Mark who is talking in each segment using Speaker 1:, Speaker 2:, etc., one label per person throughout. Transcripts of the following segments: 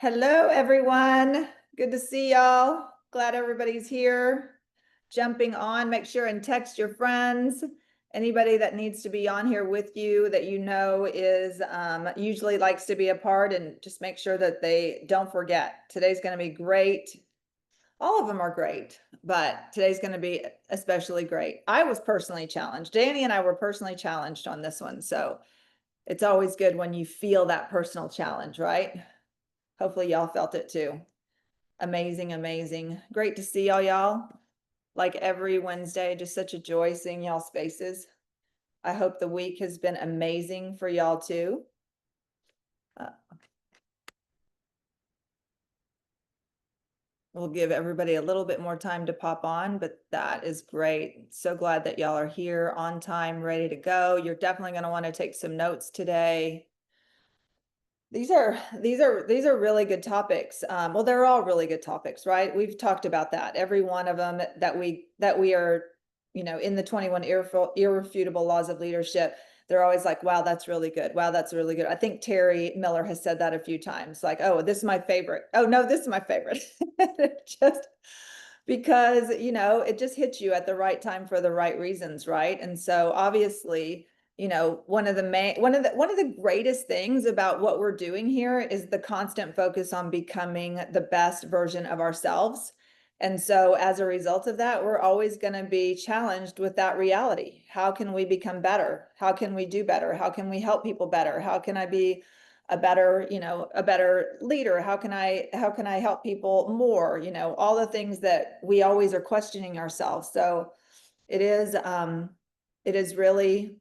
Speaker 1: Hello, everyone. Good to see y'all. Glad everybody's here. Jumping on, make sure and text your friends. Anybody that needs to be on here with you that you know is usually likes to be a part, and just make sure that they don't forget. Today's going to be great. All of them are great, but today's going to be especially great. I was personally challenged. Danny and I were personally challenged on this one. So it's always good when you feel that personal challenge, right? Hopefully y'all felt it too. Amazing, amazing. Great to see y'all. Like every Wednesday, just such a joy seeing y'all spaces. I hope the week has been amazing for y'all too. We'll give everybody a little bit more time to pop on, but that is great. So glad that y'all are here on time, ready to go. You're definitely going to want to take some notes today. These are really good topics. Well, they're all really good topics, right? We've talked about that. Every one of them that we are, in the 21 irrefutable laws of leadership. They're always like, wow, that's really good. Wow, that's really good. I think Terry Miller has said that a few times. Like, oh, this is my favorite. Oh no, this is my favorite. Just because, it just hits you at the right time for the right reasons, right? And so obviously, one of the greatest things about what we're doing here is the constant focus on becoming the best version of ourselves. And so as a result of that, we're always going to be challenged with that reality. How can we become better? How can we do better? How can we help people better? How can I be a better leader? How can I help people more? All the things that we always are questioning ourselves. So it is really,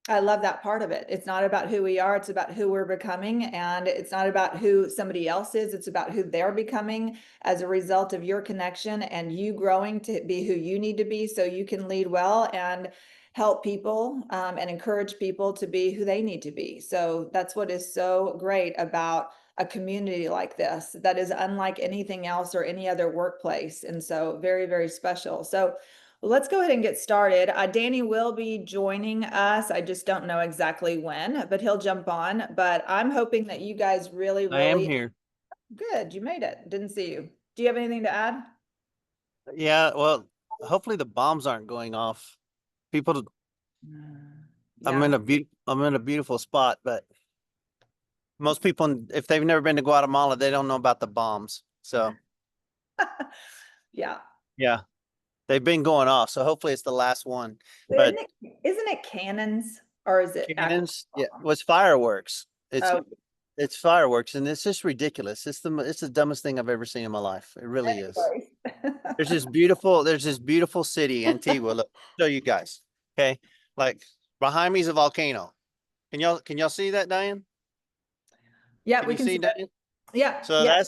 Speaker 1: I love that part of it. It's not about who we are, it's about who we're becoming. And it's not about who somebody else is, it's about who they're becoming as a result of your connection and you growing to be who you need to be so you can lead well and help people and encourage people to be who they need to be. So that's what is so great about a community like this that is unlike anything else or any other workplace. And so very, very special. So let's go ahead and get started. Danny will be joining us. I just don't know exactly when, but he'll jump on. But I'm hoping that you guys really,
Speaker 2: I am
Speaker 1: really
Speaker 2: here.
Speaker 1: good. You made it. Didn't see you. Do you have anything to add?
Speaker 2: Yeah, well, hopefully the bombs aren't going off. People,
Speaker 1: Yeah.
Speaker 2: I'm in a beautiful spot, but most people, if they've never been to Guatemala, they don't know about the bombs. So
Speaker 1: Yeah.
Speaker 2: yeah, they've been going off. So hopefully it's the last one. But
Speaker 1: Isn't it cannons or is it actual
Speaker 2: cannons, yeah,
Speaker 1: bombs?
Speaker 2: was fireworks.
Speaker 1: Oh,
Speaker 2: It's fireworks, and it's just ridiculous. It's the dumbest thing I've ever seen in my life. It really is.
Speaker 1: anyway.
Speaker 2: There's this beautiful city, Antigua. Look, show you guys. Okay, like behind me is a volcano. Can y'all see that, Diane?
Speaker 1: Yeah,
Speaker 2: Can
Speaker 1: we
Speaker 2: you
Speaker 1: can
Speaker 2: see
Speaker 1: see it.
Speaker 2: that?
Speaker 1: Yeah,
Speaker 2: So
Speaker 1: yeah.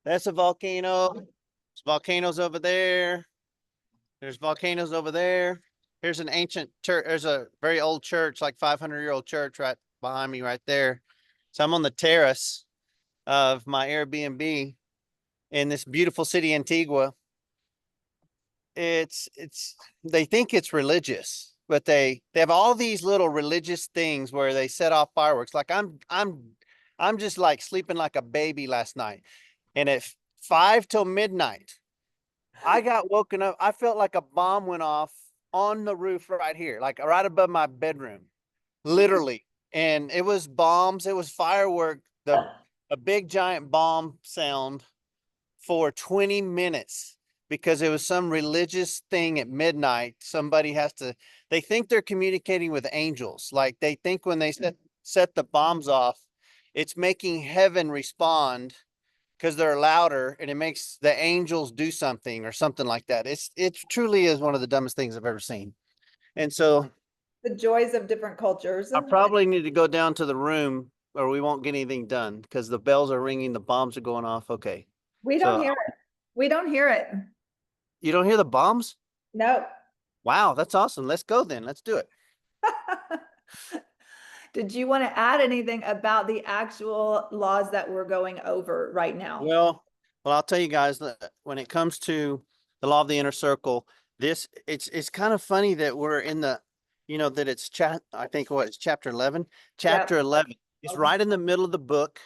Speaker 2: that's a volcano. There's volcanoes over there. There's volcanoes over there. Here's an ancient church. There's a very old church, like 500-year-old church right behind me right there. So I'm on the terrace of my Airbnb in this beautiful city, Antigua. It's they think it's religious, but they have all these little religious things where they set off fireworks. Like I'm just like sleeping like a baby last night. And at 5 till midnight, I got woken up. I felt like a bomb went off on the roof right here, like right above my bedroom, literally. And it was bombs, it was firework, a big giant bomb sound for 20 minutes because it was some religious thing at midnight. Somebody has to, they think they're communicating with angels. Like they think when they set the bombs off, it's making heaven respond because they're louder and it makes the angels do something or something like that. It truly is one of the dumbest things I've ever seen. And so
Speaker 1: The joys of different cultures.
Speaker 2: I probably need to go down to the room or we won't get anything done because the bells are ringing, the bombs are going off. Okay.
Speaker 1: We don't
Speaker 2: So
Speaker 1: hear it. We don't hear it.
Speaker 2: you don't hear the bombs?
Speaker 1: No.
Speaker 2: Wow, that's awesome. Let's go then. Let's do it.
Speaker 1: Did you want to add anything about the actual laws that we're going over right now?
Speaker 2: Well, I'll tell you guys that when it comes to the law of the inner circle, it's kind of funny that we're in the, that I think it's chapter 11.
Speaker 1: Yep.
Speaker 2: Chapter 11 is right in the middle of the book.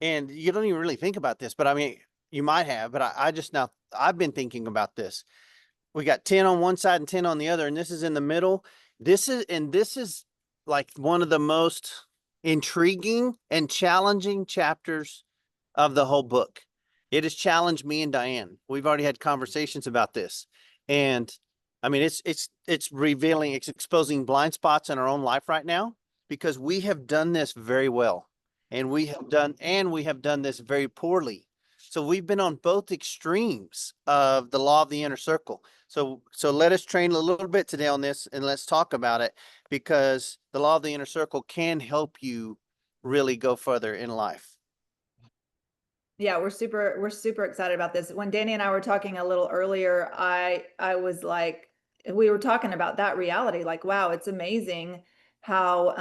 Speaker 2: And you don't even really think about this, but I mean, you might have, but I just now, I've been thinking about this. We got 10 on one side and 10 on the other, and this is in the middle. This is like one of the most intriguing and challenging chapters of the whole book. It has challenged me and Diane. We've already had conversations about this. And I mean, it's revealing, it's exposing blind spots in our own life right now, because we have done this very well. And we have done this very poorly. So we've been on both extremes of the law of the inner circle. So let us train a little bit today on this, and let's talk about it, because the law of the inner circle can help you really go further in life.
Speaker 1: Yeah, we're super excited about this. When Danny and I were talking a little earlier, I was like, we were talking about that reality, like, wow, it's amazing how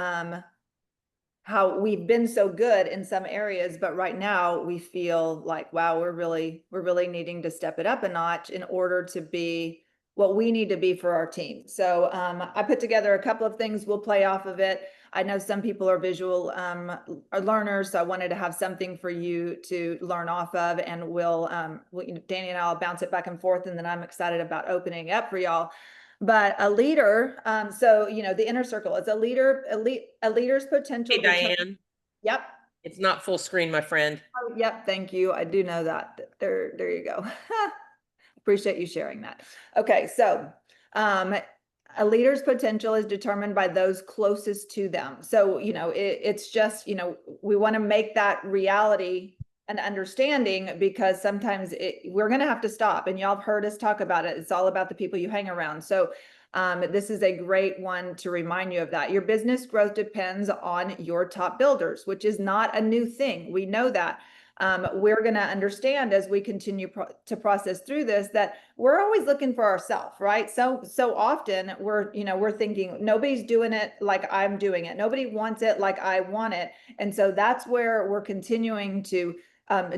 Speaker 1: we've been so good in some areas, but right now we feel like, wow, we're really needing to step it up a notch in order to be what we need to be for our team. So I put together a couple of things. We'll play off of it. I know some people are visual are learners, so I wanted to have something for you to learn off of, and Danny and I'll bounce it back and forth, and then I'm excited about opening up for y'all. But a leader, so the inner circle is a leader's potential
Speaker 3: Hey,
Speaker 1: determines.
Speaker 3: Diane,
Speaker 1: Yep.
Speaker 3: it's not full screen, my friend.
Speaker 1: Oh, yep. Thank you. I do know that. There you go. Appreciate you sharing that. Okay, so um, a leader's potential is determined by those closest to them. So, it's just, we want to make that reality an understanding, because sometimes we're going to have to stop. And y'all have heard us talk about it. It's all about the people you hang around. So, this is a great one to remind you of that. Your business growth depends on your top builders, which is not a new thing. We know that. We're going to understand as we continue to process through this that we're always looking for ourselves, right? So often we're thinking nobody's doing it like I'm doing it. Nobody wants it like I want it. And so that's where we're continuing to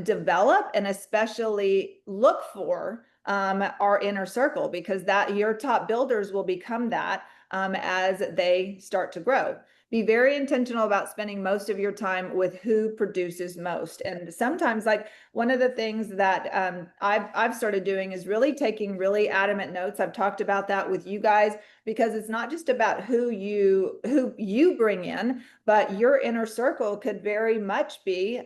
Speaker 1: develop and especially look for our inner circle, because that your top builders will become that as they start to grow. Be very intentional about spending most of your time with who produces most. And sometimes, like, one of the things that I've started doing is really taking really adamant notes. I've talked about that with you guys, because it's not just about who you bring in, but your inner circle could very much be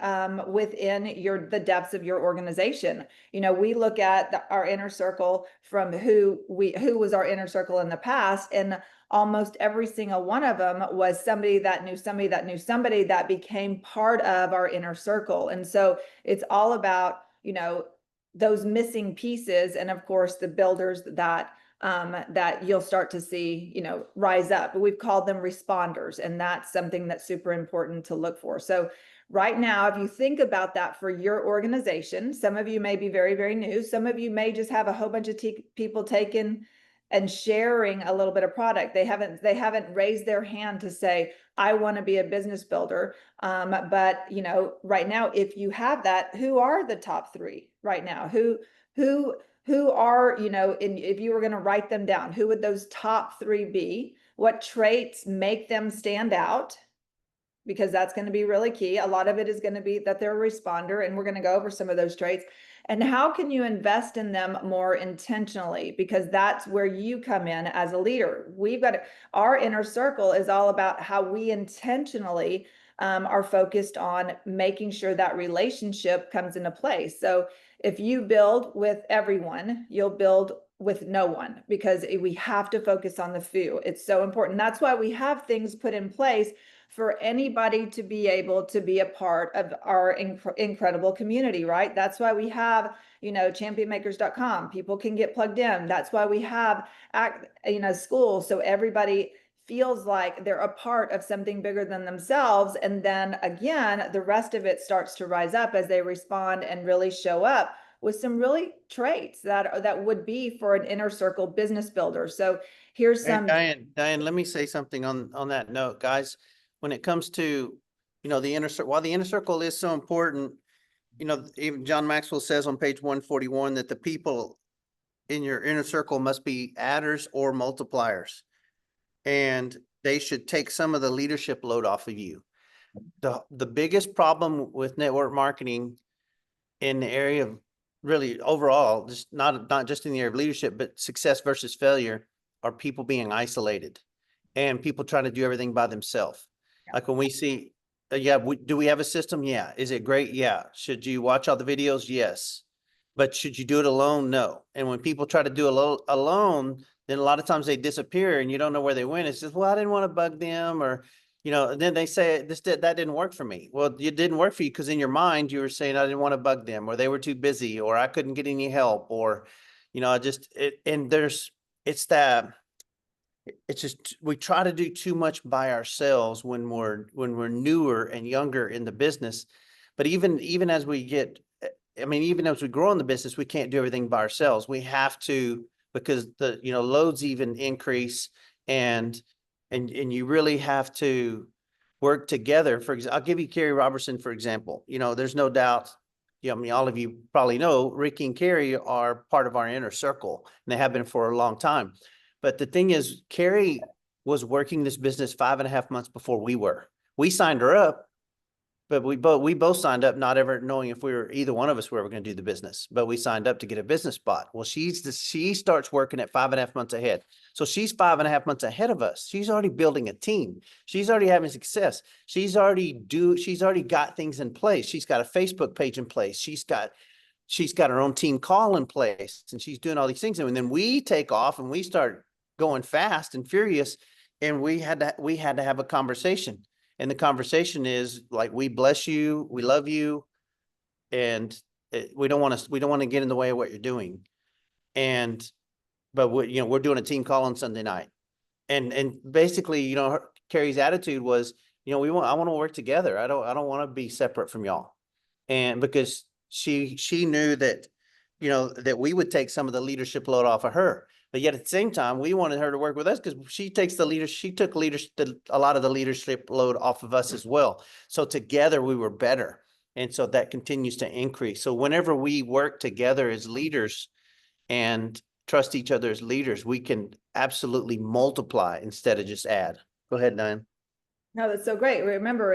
Speaker 1: within the depths of your organization. We look at our inner circle from who was our inner circle in the past, and almost every single one of them was somebody that knew somebody that knew somebody that became part of our inner circle. And so it's all about, those missing pieces, and of course the builders that you'll start to see, rise up. But we've called them responders, and that's something that's super important to look for. So right now, if you think about that for your organization, some of you may be very, very new. Some of you may just have a whole bunch of people taking and sharing a little bit of product. They haven't raised their hand to say, I want to be a business builder. But right now, if you have that, who are the top three right now? Who are, if you were going to write them down, who would those top three be? What traits make them stand out? Because that's going to be really key. A lot of it is going to be that they're a responder, and we're going to go over some of those traits. And how can you invest in them more intentionally? Because that's where you come in as a leader. Our inner circle is all about how we intentionally are focused on making sure that relationship comes into place. So if you build with everyone, you'll build with no one, because we have to focus on the few. It's so important. That's why we have things put in place for anybody to be able to be a part of our incredible community, right? That's why we have, championmakers.com. People can get plugged in. That's why we have, schools, so everybody feels like they're a part of something bigger than themselves. And then again, the rest of it starts to rise up as they respond and really show up with some really traits that would be for an inner circle business builder. So here's
Speaker 2: Hey,
Speaker 1: some.
Speaker 2: Diane, let me say something on that note, guys. When it comes to, the inner circle, while the inner circle is so important, even John Maxwell says on page 141 that the people in your inner circle must be adders or multipliers, and they should take some of the leadership load off of you. the biggest problem with network marketing in the area of really overall, just not just in the area of leadership, but success versus failure, are people being isolated and people trying to do everything by themselves. Like when we see, yeah, do we have a system? Yeah. Is it great? Yeah. Should you watch all the videos? Yes. But should you do it alone? No. And when people try to do it alone, then a lot of times they disappear and you don't know where they went. It's just, well, I didn't want to bug them, or, and then they say that didn't work for me. Well, it didn't work for you because in your mind you were saying I didn't want to bug them, or they were too busy, or I couldn't get any help, or, it's just we try to do too much by ourselves when we're newer and younger in the business. But even as we get, even as we grow in the business, we can't do everything by ourselves. We have to, because the loads even increase, and you really have to work together. For example, I'll give you Carrie Robertson, for example. There's no doubt, all of you probably know Ricky and Carrie are part of our inner circle, and they have been for a long time. But the thing is, Carrie was working this business 5.5 months before we were. We signed her up, but we both signed up not ever knowing if either one of us were ever going to do the business. But we signed up to get a business spot. Well, she starts working at 5.5 months ahead. So she's 5.5 months ahead of us. She's already building a team. She's already having success. She's already got things in place. She's got a Facebook page in place. She's got her own team call in place, and she's doing all these things. And then we take off and we start going fast and furious. And we had to have a conversation. And the conversation is like, we bless you, we love you, and we don't want to get in the way of what you're doing. But we're doing a team call on Sunday night. And basically, Carrie's attitude was, I want to work together. I don't want to be separate from y'all. And because she knew that, that we would take some of the leadership load off of her. But yet at the same time, we wanted her to work with us because she took a lot of the leadership load off of us as well. So together we were better. And so that continues to increase. So whenever we work together as leaders and trust each other as leaders, we can absolutely multiply instead of just add. Go ahead, Diane.
Speaker 1: No, that's so great. Remember,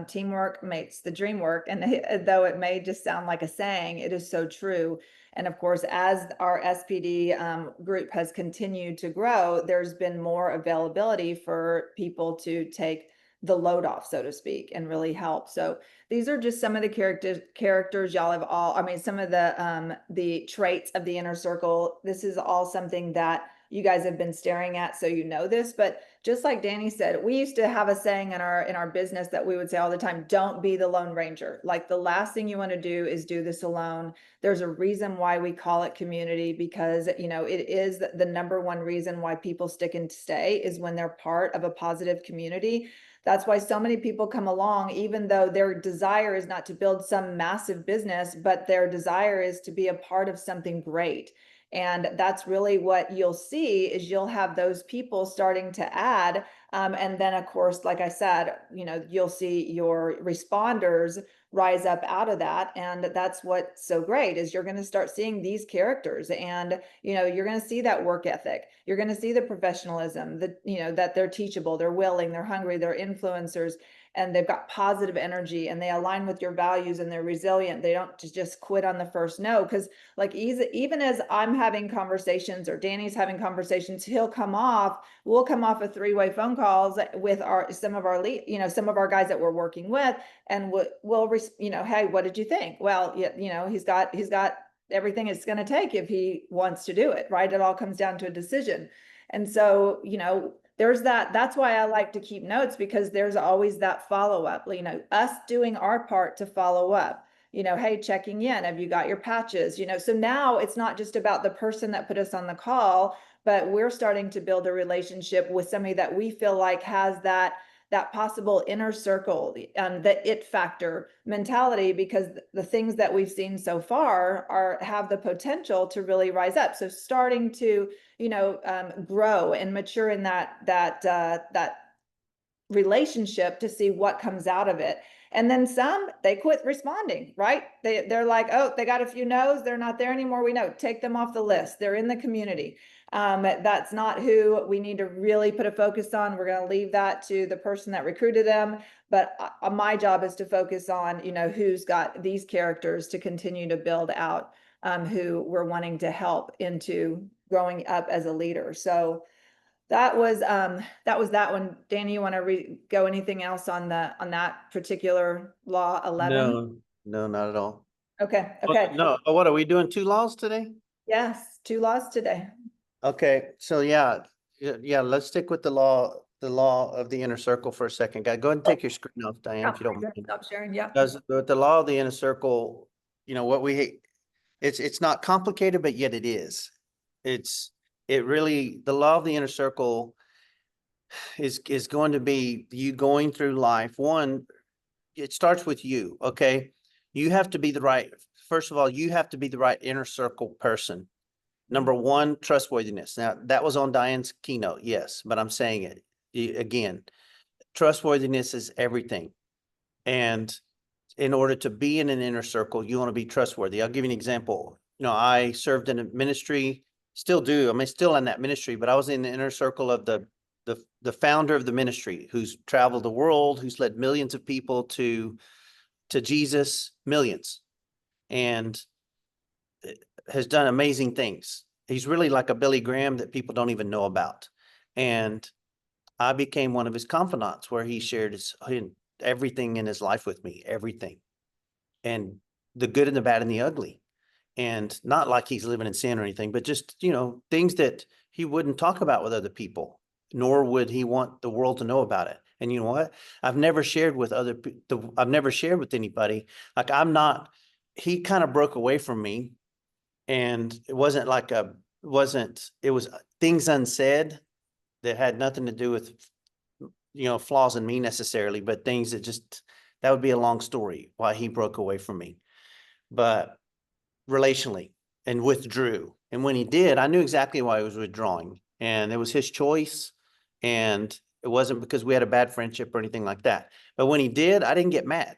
Speaker 1: teamwork makes the dream work. And though it may just sound like a saying, it is so true. And of course, as our SPD group has continued to grow, there's been more availability for people to take the load off, so to speak, and really help. So these are just some of the characters y'all have some of the traits of the inner circle. This is all something that you guys have been staring at, so this. But just like Danny said, we used to have a saying in our business that we would say all the time: don't be the Lone Ranger. Like, the last thing you want to do is do this alone. There's a reason why we call it community, because it is the number one reason why people stick and stay is when they're part of a positive community. That's why so many people come along, even though their desire is not to build some massive business, but their desire is to be a part of something great. And that's really what you'll see, is you'll have those people starting to add. And then, of course, like I said, you'll see your responders rise up out of that. And that's what's so great, is you're going to start seeing these characters, and, you're going to see that work ethic. You're going to see the professionalism, that they're teachable, they're willing, they're hungry, they're influencers, and they've got positive energy, and they align with your values, and they're resilient. They don't just quit on the first no. Because like, even as I'm having conversations or Danny's having conversations, we'll come off of three-way phone calls with some of our guys that we're working with, and we'll hey, what did you think? Well, he's got everything it's going to take if he wants to do it, right? It all comes down to a decision. And so, there's that's why I like to keep notes, because there's always that follow-up, us doing our part to follow up. Hey, checking in, have you got your patches? So now it's not just about the person that put us on the call, but we're starting to build a relationship with somebody that we feel like has that possible inner circle, the it factor mentality, because the things that we've seen so far have the potential to really rise up. So starting to, grow and mature in that relationship to see what comes out of it. And then some, they quit responding, right? They're like, oh, they got a few no's, they're not there anymore. We know, take them off the list. They're in the community. That's not who we need to really put a focus on. We're going to leave that to the person that recruited them. But my job is to focus on, who's got these characters to continue to build out, who we're wanting to help into growing up as a leader. So that was that one. Danny, you want to go anything else on that particular law 11?
Speaker 2: No, no, not at all.
Speaker 1: Okay.
Speaker 2: No, what are we doing? 2 laws today?
Speaker 1: Yes, 2 laws today.
Speaker 2: Okay, so yeah, let's stick with the law of the inner circle for a second. Go ahead and take your screen off, Diane, if you don't mind.
Speaker 1: Stop sharing. Yeah.
Speaker 2: Does the law of the inner circle, what we hate, it's not complicated, but yet it is. The law of the inner circle is going to be you going through life. One, it starts with you, okay? You have to be first of all, you have to be the right inner circle person. Number one, trustworthiness. Now, that was on Diane's keynote, yes, but I'm saying it again. Trustworthiness is everything. And in order to be in an inner circle, you want to be trustworthy. I'll give you an example. I served in a ministry, still do. I'm still in that ministry, but I was in the inner circle of the founder of the ministry, who's traveled the world, who's led millions of people to Jesus, millions, and has done amazing things. He's really like a Billy Graham that people don't even know about. And I became one of his confidants, where he shared everything in his life with me, everything. And the good and the bad and the ugly. And not like he's living in sin or anything, but just, things that he wouldn't talk about with other people, nor would he want the world to know about it. And you know what? I've never shared with I've never shared with anybody. Like he kind of broke away from me, and it was things unsaid that had nothing to do with, flaws in me necessarily, but things that would be a long story why he broke away from me, but relationally, and withdrew. And when he did, I knew exactly why he was withdrawing, and it was his choice. And it wasn't because we had a bad friendship or anything like that. But when he did, I didn't get mad.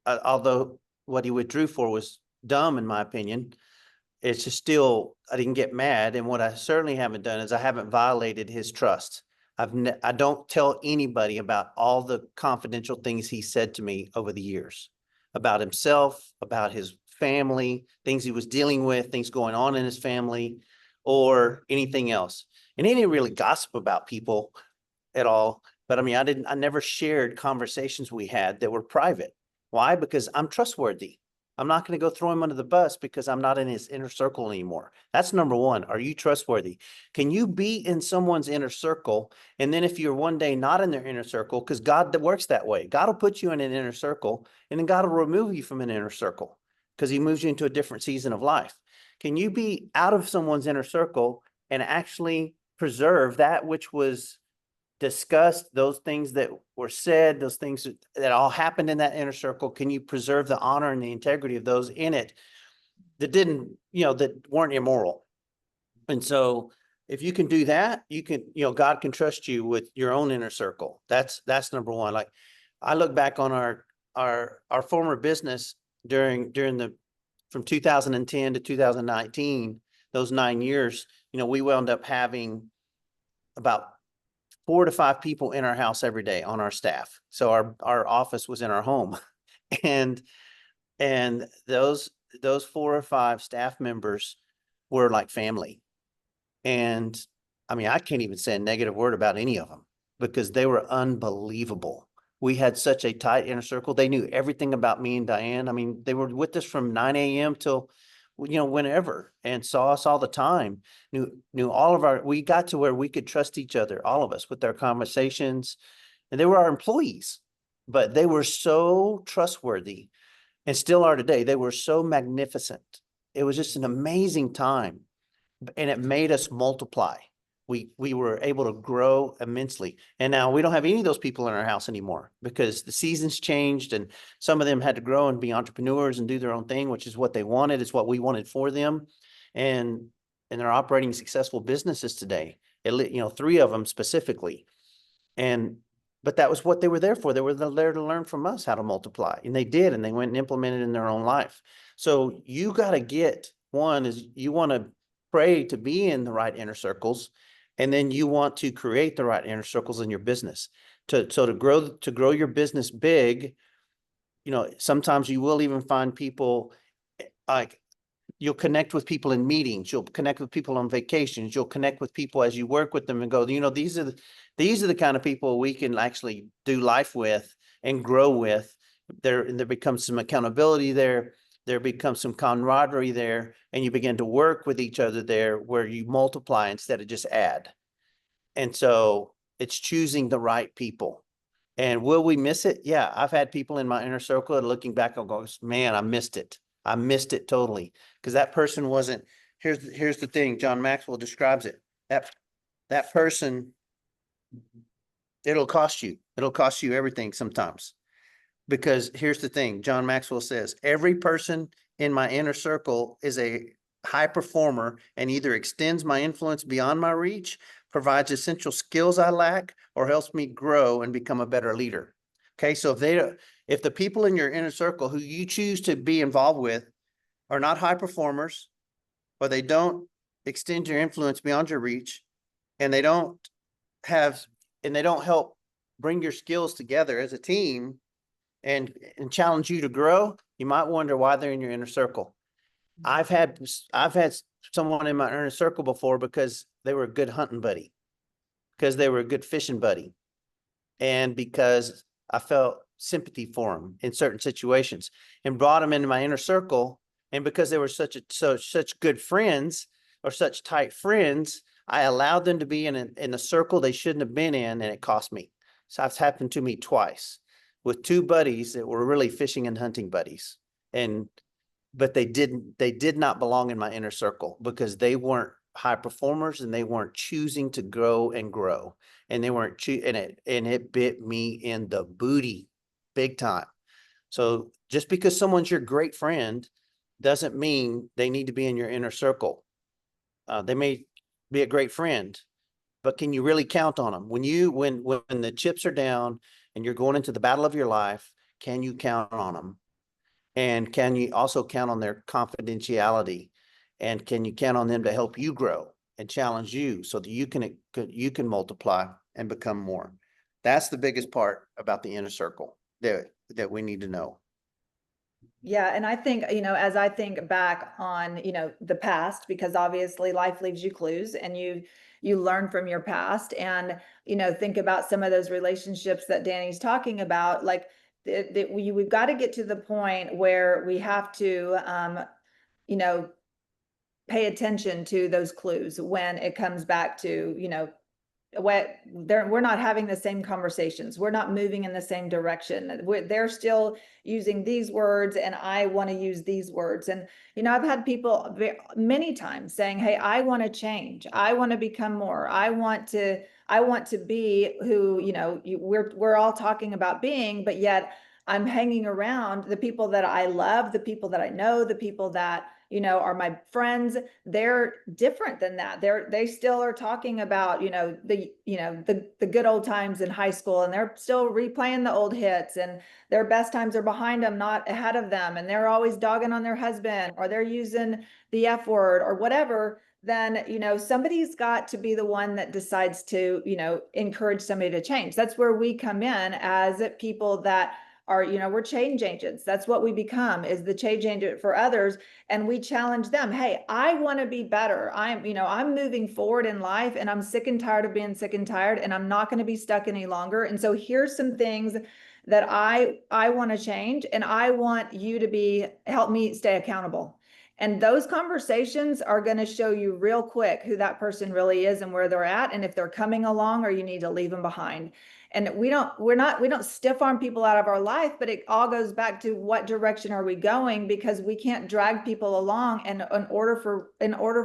Speaker 2: Although what he withdrew for was dumb, in my opinion. It's just still, I didn't get mad. And what I certainly haven't done is I haven't violated his trust. I don't tell anybody about all the confidential things he said to me over the years, about himself, about his family, things he was dealing with, things going on in his family, or anything else. And he didn't really gossip about people at all. But I mean, I never shared conversations we had that were private. Why? Because I'm trustworthy. I'm not going to go throw him under the bus because I'm not in his inner circle anymore. That's number one. Are you trustworthy? Can you be in someone's inner circle? And then if you're one day not in their inner circle, because God works that way, God will put you in an inner circle, and then God will remove you from an inner circle because he moves you into a different season of life. Can you be out of someone's inner circle and actually preserve that which was discussed, those things that were said, those things that all happened in that inner circle? Can you preserve the honor and the integrity of those in it that didn't, that weren't immoral? And so if you can do that, you can, God can trust you with your own inner circle. That's number one. Like, I look back on our former business during from 2010 to 2019, those 9 years, we wound up having about 4 to 5 people in our house every day on our staff. So our office was in our home. And those 4 or 5 staff members were like family. And I mean, I can't even say a negative word about any of them because they were unbelievable. We had such a tight inner circle. They knew everything about me and Diane. I mean, they were with us from 9 a.m. till, whenever, and saw us all the time, knew all of we got to where we could trust each other, all of us, with their conversations. And they were our employees, but they were so trustworthy, and still are today. They were so magnificent. It was just an amazing time, and it made us multiply. We were able to grow immensely. And now we don't have any of those people in our house anymore because the seasons changed, and some of them had to grow and be entrepreneurs and do their own thing, which is what they wanted. It's what we wanted for them. And they're operating successful businesses today. 3 of them specifically. And but that was what they were there for. They were there to learn from us how to multiply, and they did, and they went and implemented it in their own life. So you got to get, one is you want to pray to be in the right inner circles, and then you want to create the right inner circles in your business to grow your business big. You know, sometimes you will even find people like, you'll connect with people in meetings, you'll connect with people on vacations, you'll connect with people as you work with them and go, you know, these are the kind of people we can actually do life with and grow with. There becomes some accountability there. There becomes some camaraderie there, and you begin to work with each other there where you multiply instead of just add. And so it's choosing the right people. And will we miss it? Yeah, I've had people in my inner circle and looking back, I'll go, man, I missed it. I missed it totally. Because that person wasn't, here's the thing, John Maxwell describes it. That person, it'll cost you. It'll cost you everything sometimes. Because here's the thing, John Maxwell says, every person in my inner circle is a high performer and either extends my influence beyond my reach, provides essential skills I lack, or helps me grow and become a better leader. Okay, so if the people in your inner circle who you choose to be involved with are not high performers, or they don't extend your influence beyond your reach, and they don't help bring your skills together as a team and challenge you to grow, you might wonder why they're in your inner circle. I've had someone in my inner circle before because they were a good hunting buddy, because they were a good fishing buddy, and because I felt sympathy for them in certain situations, and brought them into my inner circle. And because they were such good friends, or such tight friends, I allowed them to be in a circle they shouldn't have been in, and it cost me. So that's happened to me twice with two buddies that were really fishing and hunting buddies. But they did not belong in my inner circle because they weren't high performers and they weren't choosing to grow. And they weren't and it bit me in the booty big time. So just because someone's your great friend doesn't mean they need to be in your inner circle. They may be a great friend, but can you really count on them? When the chips are down and you're going into the battle of your life, can you count on them? And can you also count on their confidentiality? And can you count on them to help you grow and challenge you so that you can multiply and become more? That's the biggest part about the inner circle that we need to know.
Speaker 1: Yeah, and I think, as I think back on, the past, because obviously life leaves you clues and you learn from your past, and, think about some of those relationships that Danny's talking about, like that we've got to get to the point where we have to, you know, pay attention to those clues when it comes back to, we're not having the same conversations. We're not moving in the same direction. They're still using these words and I want to use these words. And, I've had people many times saying, hey, I want to change. I want to become more. I want to be who, we're all talking about being, but yet I'm hanging around the people that I love, the people that I know, the people that, are my friends. They're different than that. They still are talking about, the good old times in high school, and they're still replaying the old hits, and their best times are behind them, not ahead of them. And they're always dogging on their husband, or they're using the F word or whatever. Then, somebody's got to be the one that decides to, encourage somebody to change. That's where we come in as people that are, we're change agents. That's what we become, is the change agent for others. And we challenge them. Hey, I want to be better. I'm moving forward in life, and I'm sick and tired of being sick and tired, and I'm not going to be stuck any longer. And so here's some things that I want to change, and I want you to help me stay accountable. And those conversations are going to show you real quick who that person really is and where they're at, and if they're coming along or you need to leave them behind. And we don't stiff arm people out of our life, but it all goes back to what direction are we going, because we can't drag people along. And in order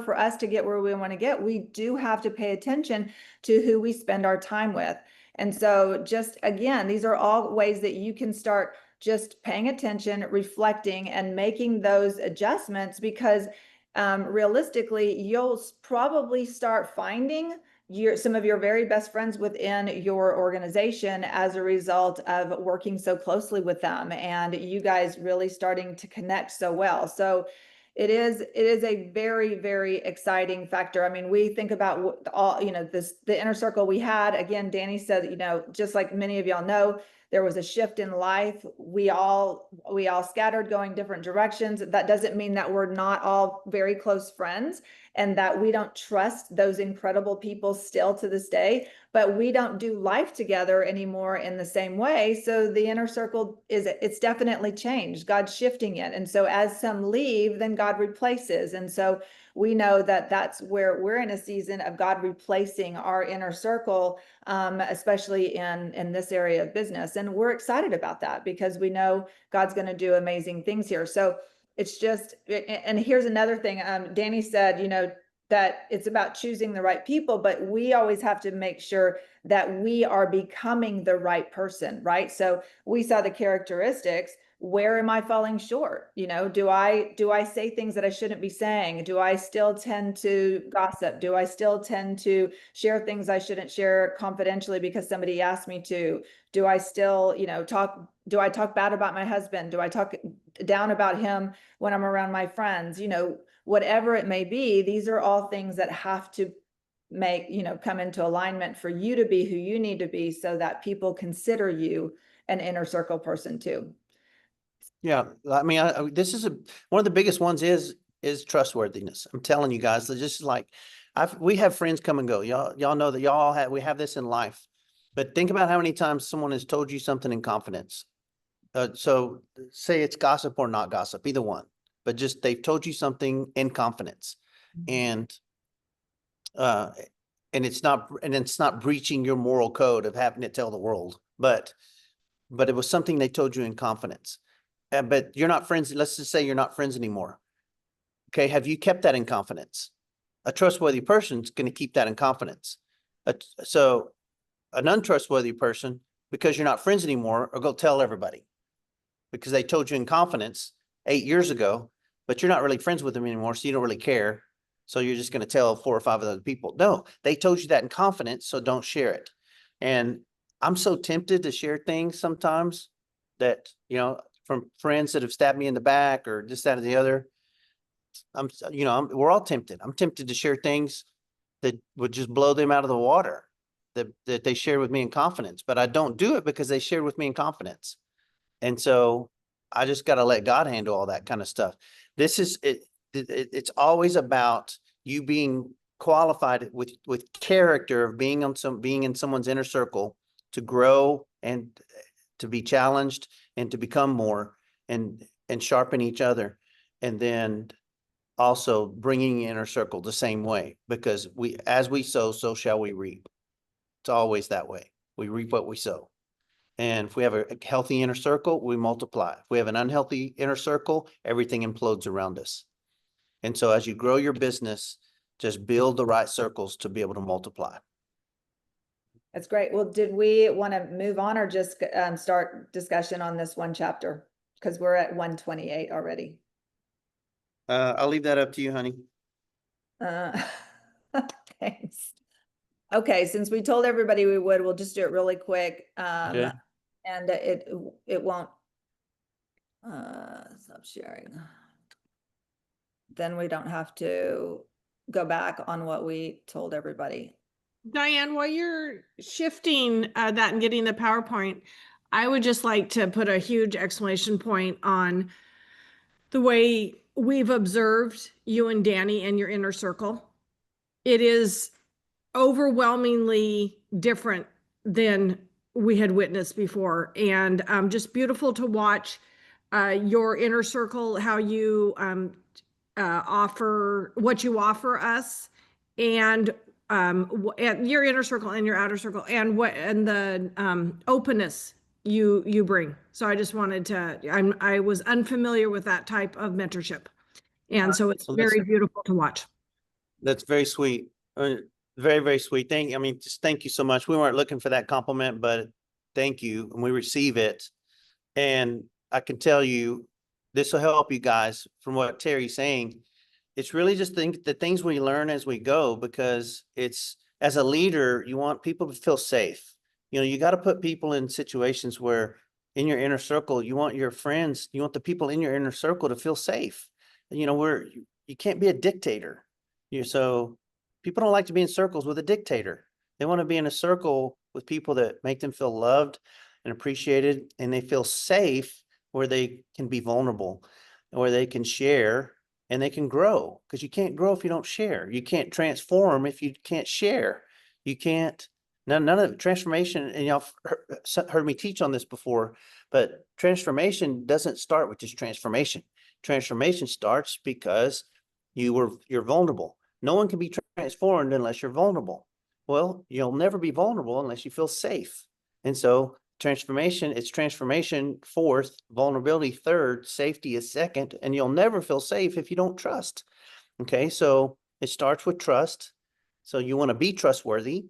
Speaker 1: for us to get where we want to get, we do have to pay attention to who we spend our time with. And so just again, these are all ways that you can start just paying attention, reflecting, and making those adjustments, because realistically, you'll probably start finding some of your very best friends within your organization as a result of working so closely with them, and you guys really starting to connect so well. So it is a very, very exciting factor. I mean, we think about all, the inner circle we had. Again, Danny said, just like many of y'all know, there was a shift in life. We all scattered, going different directions. That doesn't mean that we're not all very close friends and that we don't trust those incredible people still to this day, but we don't do life together anymore in the same way. So the inner circle it's definitely changed. God's shifting it. And so as some leave, then God replaces. And so we know that that's where we're in a season of God replacing our inner circle, especially in this area of business. And we're excited about that because we know God's going to do amazing things here. So it's just, and here's another thing. Danny said, that it's about choosing the right people, but we always have to make sure that we are becoming the right person, right? So we saw the characteristics. Where am I falling short? Do I say things that I shouldn't be saying? Do I still tend to gossip? Do I still tend to share things I shouldn't share confidentially because somebody asked me to? Do I still, do I talk bad about my husband? Do I talk down about him when I'm around my friends? Whatever it may be, these are all things that have to come into alignment for you to be who you need to be so that people consider you an inner circle person too.
Speaker 2: Yeah, I mean, this is one of the biggest ones is trustworthiness. I'm telling you guys, just like we have friends come and go. Y'all know that we have this in life, but think about how many times someone has told you something in confidence. So say it's gossip or not gossip, either one, but just they've told you something in confidence, and it's not breaching your moral code of having to tell the world, but it was something they told you in confidence. But you're not friends. Let's just say you're not friends anymore. Okay. Have you kept that in confidence? A trustworthy person is going to keep that in confidence. So an untrustworthy person, because you're not friends anymore, are going to tell everybody because they told you in confidence 8 years ago, but you're not really friends with them anymore. So you don't really care. So you're just going to tell 4 or 5 other people. No, they told you that in confidence. So don't share it. And I'm so tempted to share things sometimes that, from friends that have stabbed me in the back or this, that, or the other. We're all tempted. I'm tempted to share things that would just blow them out of the water that they shared with me in confidence, but I don't do it because they shared with me in confidence. And so I just got to let God handle all that kind of stuff. This is it. It's always about you being qualified with character of being in someone's inner circle to grow and to be challenged and to become more and sharpen each other. And then also bringing inner circle the same way, because as we sow, so shall we reap. It's always that way. We reap what we sow. And if we have a healthy inner circle, we multiply. If we have an unhealthy inner circle, everything implodes around us. And so as you grow your business, just build the right circles to be able to multiply.
Speaker 1: That's great. Well, did we want to move on or just start discussion on this one chapter? Because we're at 128 already.
Speaker 2: I'll leave that up to you, honey.
Speaker 1: Thanks. Okay, since we told everybody we would, we'll just do it really quick.
Speaker 2: Okay.
Speaker 1: And it won't stop sharing. Then we don't have to go back on what we told everybody.
Speaker 4: Diane, while you're shifting that and getting the PowerPoint, I would just like to put a huge exclamation point on the way we've observed you and Danny and your inner circle. It is overwhelmingly different than we had witnessed before, and just beautiful to watch your inner circle, how you offer what you offer us, and your inner circle and your outer circle, and the openness you bring. So I just wanted to, I was unfamiliar with that type of mentorship, and so it's very beautiful to watch.
Speaker 2: That's very sweet. Very, very sweet. Just thank you so much. We weren't looking for that compliment, but thank you. And we receive it. And I can tell you, this will help you guys from what Terry's saying. It's really just the things we learn as we go, because it's as a leader, you want people to feel safe. You know, you got to put people in situations where in your inner circle, you want your friends, you want the people in your inner circle to feel safe. You know, you can't be a dictator. So people don't like to be in circles with a dictator. They want to be in a circle with people that make them feel loved and appreciated, and they feel safe where they can be vulnerable, where they can share and they can grow, because you can't grow if you don't share. You can't transform if you can't share. You can't, none of transformation, and y'all heard me teach on this before, but transformation doesn't start with just transformation. Transformation starts because you're vulnerable. No one can be transformed unless you're vulnerable. Well, you'll never be vulnerable unless you feel safe. And so it's transformation fourth, vulnerability third, safety is second, and you'll never feel safe if you don't trust. Okay, so it starts with trust. So you want to be trustworthy,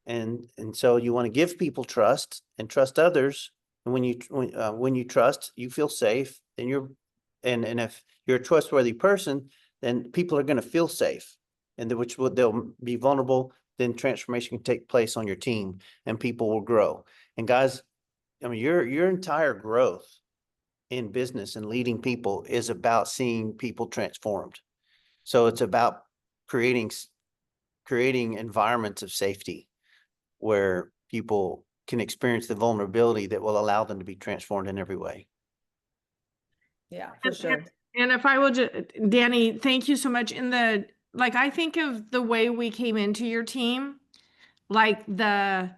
Speaker 2: and so you want to give people trust and trust others. And when you trust, you feel safe, and and if you're a trustworthy person, then people are going to feel safe, and they'll be vulnerable. Then transformation can take place on your team, and people will grow. And guys, I mean, your entire growth in business and leading people is about seeing people transformed. So it's about creating environments of safety where people can experience the vulnerability that will allow them to be transformed in every way.
Speaker 1: Yeah, for sure.
Speaker 4: And if I will just, Danny, thank you so much. I think of the way we came into your team, like the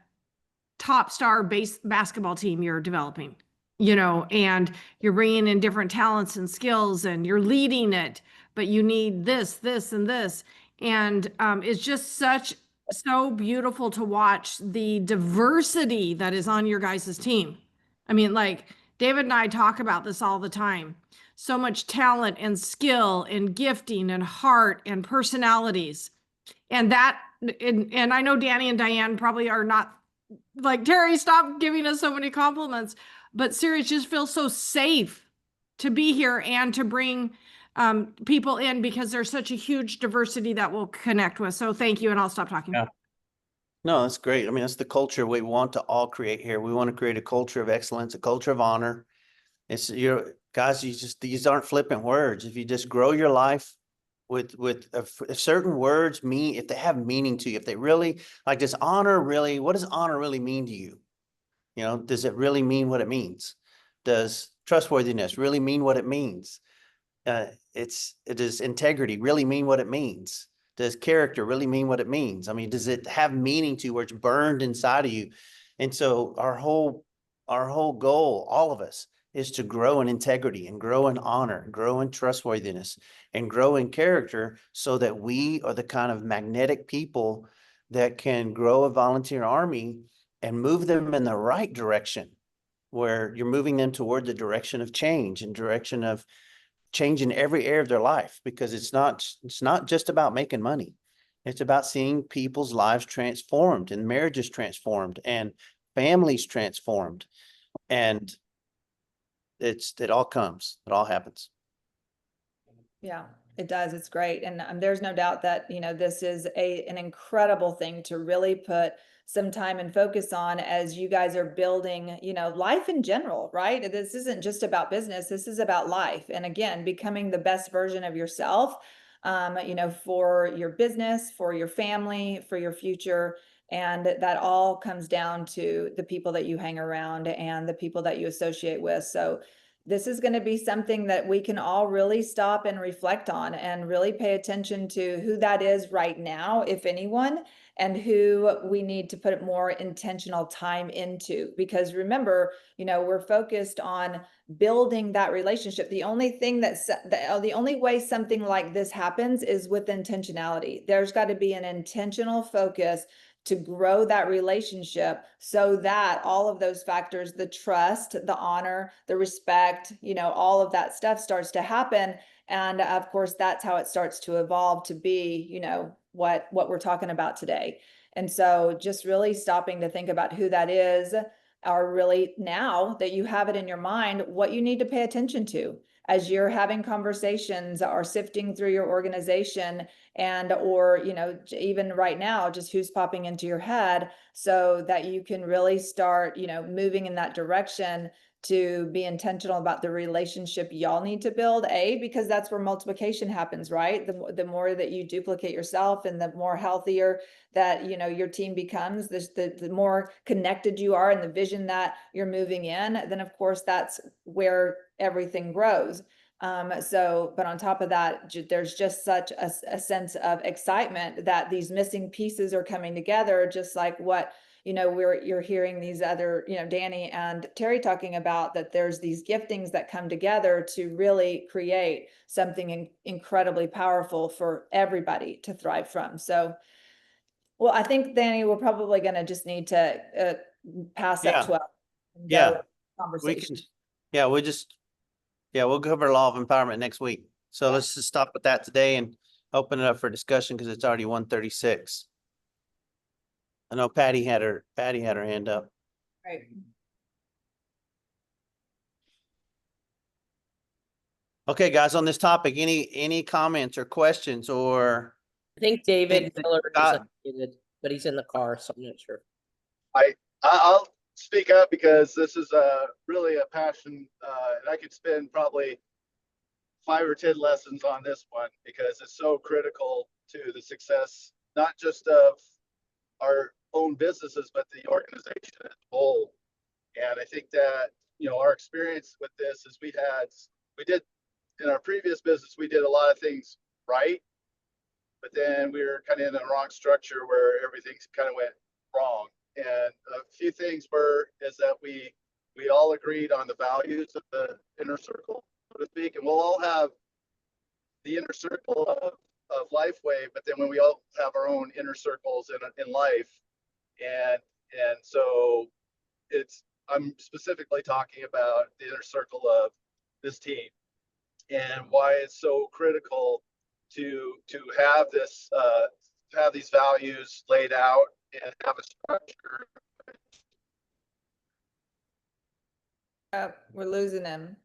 Speaker 4: top star basketball team you're developing, and you're bringing in different talents and skills and you're leading it, but you need this, and this. And it's just so beautiful to watch the diversity that is on your guys' team. I mean, like David and I talk about this all the time. So much talent and skill and gifting and heart and personalities. And I know Danny and Diane probably are not like, Terry, stop giving us so many compliments. But seriously, just feels so safe to be here and to bring people in, because there's such a huge diversity that we'll connect with. So thank you, and I'll stop talking.
Speaker 2: Yeah. No, that's great. I mean, that's the culture we want to all create here. We want to create a culture of excellence, a culture of honor. Guys, these aren't flippant words. If you just grow your life if certain words if they have meaning to you, if they really, like, what does honor really mean to you? You know, does it really mean what it means? Does trustworthiness really mean what it means? Does integrity really mean what it means? Does character really mean what it means? I mean, does it have meaning to you where it's burned inside of you? And so our whole goal, all of us, is to grow in integrity and grow in honor, grow in trustworthiness, and grow in character, so that we are the kind of magnetic people that can grow a volunteer army and move them in the right direction, where you're moving them toward the direction of change and direction of change in every area of their life, because it's not just about making money. It's about seeing people's lives transformed and marriages transformed and families transformed. And it all happens.
Speaker 1: Yeah, it does. It's great. And there's no doubt that, this is an incredible thing to really put some time and focus on as you guys are building, life in general, right? This isn't just about business. This is about life. And again, becoming the best version of yourself, for your business, for your family, for your future. And that all comes down to the people that you hang around and the people that you associate with. So this is going to be something that we can all really stop and reflect on and really pay attention to who that is right now, if anyone, and who we need to put more intentional time into. Because remember, we're focused on building that relationship. The only way something like this happens is with intentionality. There's got to be an intentional focus to grow that relationship, so that all of those factors, the trust, the honor, the respect, all of that stuff starts to happen. And of course, that's how it starts to evolve to be, what we're talking about today. And so just really stopping to think about who that is, or really, now that you have it in your mind, what you need to pay attention to as you're having conversations or sifting through your organization and, or, you know, even right now, just who's popping into your head, so that you can really start, you know, moving in that direction to be intentional about the relationship y'all need to build, because that's where multiplication happens, right? The more that you duplicate yourself and the more healthier that, you know, your team becomes, the more connected you are and the vision that you're moving in, then of course that's where everything grows. But on top of that, there's just such a sense of excitement that these missing pieces are coming together, just like what, you know, you're hearing these other, you know, Danny and Terry talking about, that there's these giftings that come together to really create something incredibly powerful for everybody to thrive from. So, well, I think, Danny, we're probably going to just need to pass up
Speaker 2: Yeah.
Speaker 1: 12 and
Speaker 2: Yeah.
Speaker 1: go
Speaker 2: We
Speaker 1: conversation.
Speaker 2: can, yeah, we'll cover law of empowerment next week. So let's just stop with that today and open it up for discussion because it's already 1:36. I know Patty had her hand up.
Speaker 1: Right.
Speaker 2: Okay, guys, on this topic, any comments or questions or
Speaker 3: I think David
Speaker 2: Anything,
Speaker 3: Miller is
Speaker 2: Scott?
Speaker 3: unmuted, but he's in the car, so I'm not sure.
Speaker 5: I'll speak up because this is really a passion, and I could spend probably 5 or 10 lessons on this one because it's so critical to the success, not just of our own businesses, but the organization as a whole. And I think that, you know, our experience with this is we did in our previous business, we did a lot of things right, but then we were kind of in the wrong structure where everything kind of went wrong. And a few things is that we all agreed on the values of the inner circle, so to speak, and we'll all have the inner circle of Lifeway, but then when we all have our own inner circles in life, and so I'm specifically talking about the inner circle of this team and why it's so critical to have have these values laid out and have a structure.
Speaker 1: We're losing him.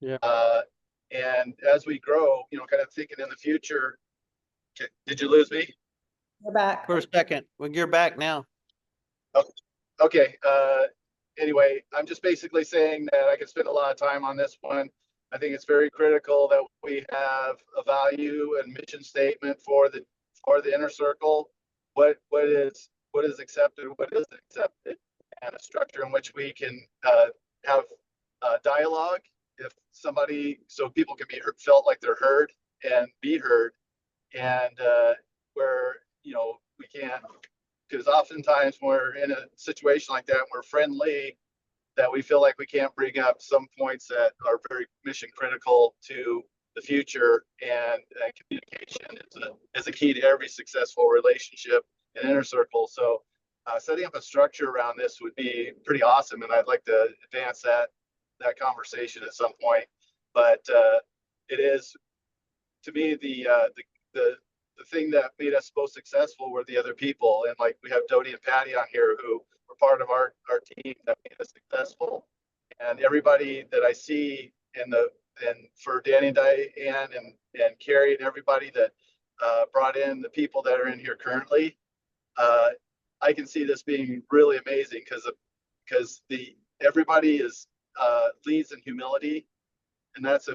Speaker 2: Yeah.
Speaker 5: And as we grow, you know, kind of thinking in the future. Did you lose me?
Speaker 1: We're back.
Speaker 2: For a second, well, you're back now.
Speaker 5: Okay. Anyway, I'm just basically saying that I could spend a lot of time on this one. I think it's very critical that we have a value and mission statement for the inner circle. What is accepted, what isn't accepted, and a structure in which we can have dialogue if somebody, so people can be felt like they're heard and be heard, and where, you know, we can't, because oftentimes when we're in a situation like that, we're friendly, that we feel like we can't bring up some points that are very mission critical to the future, and communication is a key to every successful relationship and inner circle. So setting up a structure around this would be pretty awesome, and I'd like to advance that conversation at some point. But it is, to me, the thing that made us most successful were the other people. And like we have Dodie and Patty on here who were part of our team that made us successful. And everybody that I see and for Danny and Diane and Carrie and everybody that brought in the people that are in here currently, I can see this being really amazing because everybody is leads in humility, and that's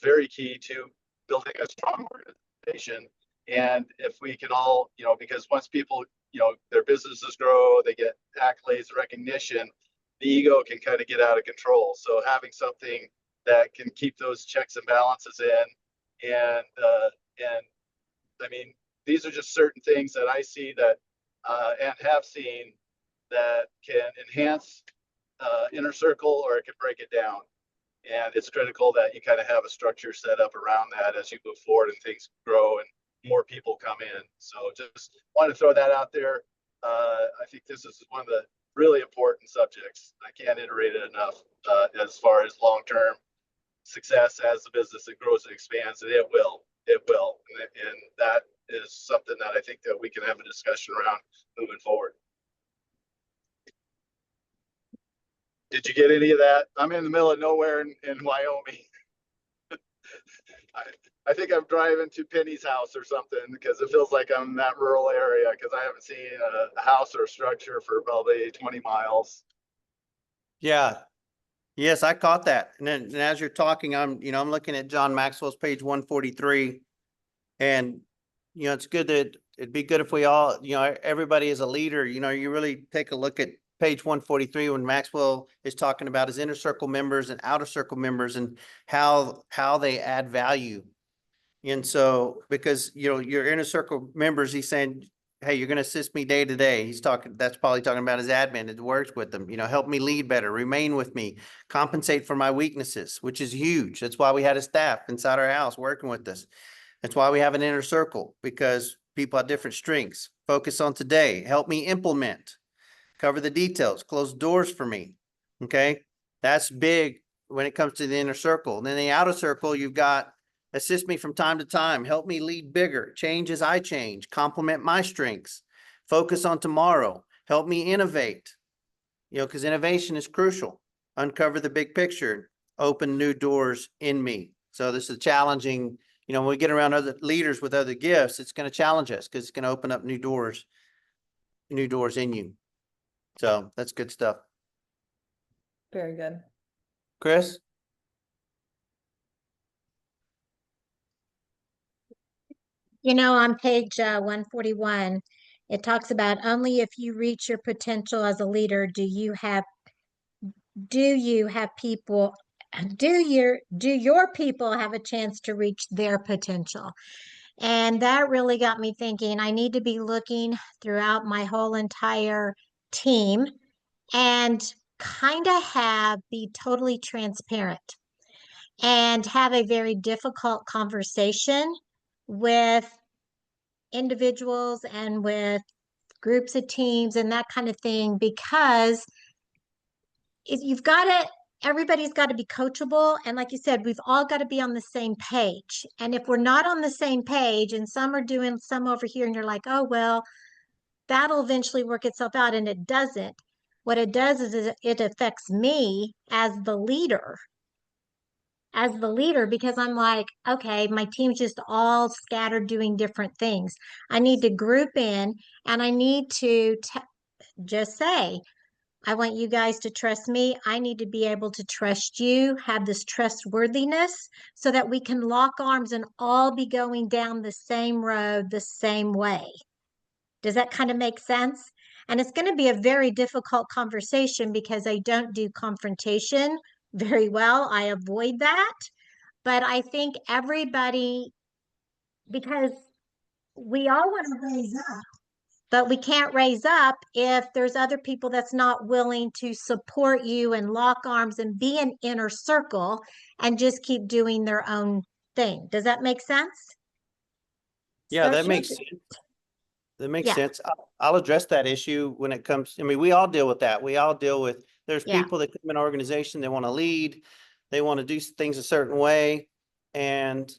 Speaker 5: very key to building a strong organization. And if we can all, you know, because once people, you know, their businesses grow, they get accolades, recognition, the ego can kind of get out of control. So having something that can keep those checks and balances in, and I mean, these are just certain things that I see that and have seen that can enhance inner circle, or it can break it down. And it's critical that you kind of have a structure set up around that as you move forward and things grow and more people come in. So just want to throw that out there. I think this is one of the really important subjects. I can't iterate it enough as far as long-term success as the business that grows and expands, and it will. And that is something that I think that we can have a discussion around moving forward. Did you get any of that? I'm in the middle of nowhere in Wyoming. I think I'm driving to Penny's house or something because it feels like I'm in that rural area because I haven't seen a house or a structure for probably 20 miles.
Speaker 2: Yeah. Yes, I caught that. And then and as you're talking, I'm looking at John Maxwell's page 143. And, it's good that it'd be good if we all, everybody is a leader, you really take a look at page 143 when Maxwell is talking about his inner circle members and outer circle members and how they add value. And so, because, your inner circle members, he's saying, hey, you're going to assist me day to day. That's probably talking about his admin that works with them, help me lead better, remain with me, compensate for my weaknesses, which is huge. That's why we had a staff inside our house working with us. That's why we have an inner circle, because people have different strengths. Focus on today, help me implement, cover the details, close doors for me. Okay. That's big when it comes to the inner circle. And then the outer circle, you've got assist me from time to time, help me lead bigger, change as I change, complement my strengths, focus on tomorrow, help me innovate, because innovation is crucial. Uncover the big picture, open new doors in me. So this is challenging. When we get around other leaders with other gifts, it's going to challenge us because it's going to open up new doors in you. So that's good stuff.
Speaker 1: Very good.
Speaker 2: Chris?
Speaker 6: On page 141, it talks about only if you reach your potential as a leader do you have people, do your people have a chance to reach their potential? And that really got me thinking I need to be looking throughout my whole entire team and kind of be totally transparent and have a very difficult conversation with individuals and with groups of teams and that kind of thing, because everybody's got to be coachable. And like you said, we've all got to be on the same page. And if we're not on the same page and some are doing some over here and you're like, oh, well, that'll eventually work itself out, and it doesn't. What it does is it affects me as the leader, because I'm like, okay, my team's just all scattered doing different things. I need to group in and I need to just say, I want you guys to trust me. I need to be able to trust you, have this trustworthiness so that we can lock arms and all be going down the same road the same way. Does that kind of make sense? And it's going to be a very difficult conversation because I don't do confrontation very well. I avoid that. But I think everybody, because we all want to raise up, but we can't raise up if there's other people that's not willing to support you and lock arms and be an inner circle and just keep doing their own thing. Does that make sense?
Speaker 2: Yeah, that
Speaker 6: Especially-
Speaker 2: makes sense. That makes
Speaker 6: Yeah.
Speaker 2: sense. I'll address that issue when it comes. We all deal with that. We all deal with, there's
Speaker 6: Yeah.
Speaker 2: people that come in an organization, they want to lead, they want to do things a certain way. And,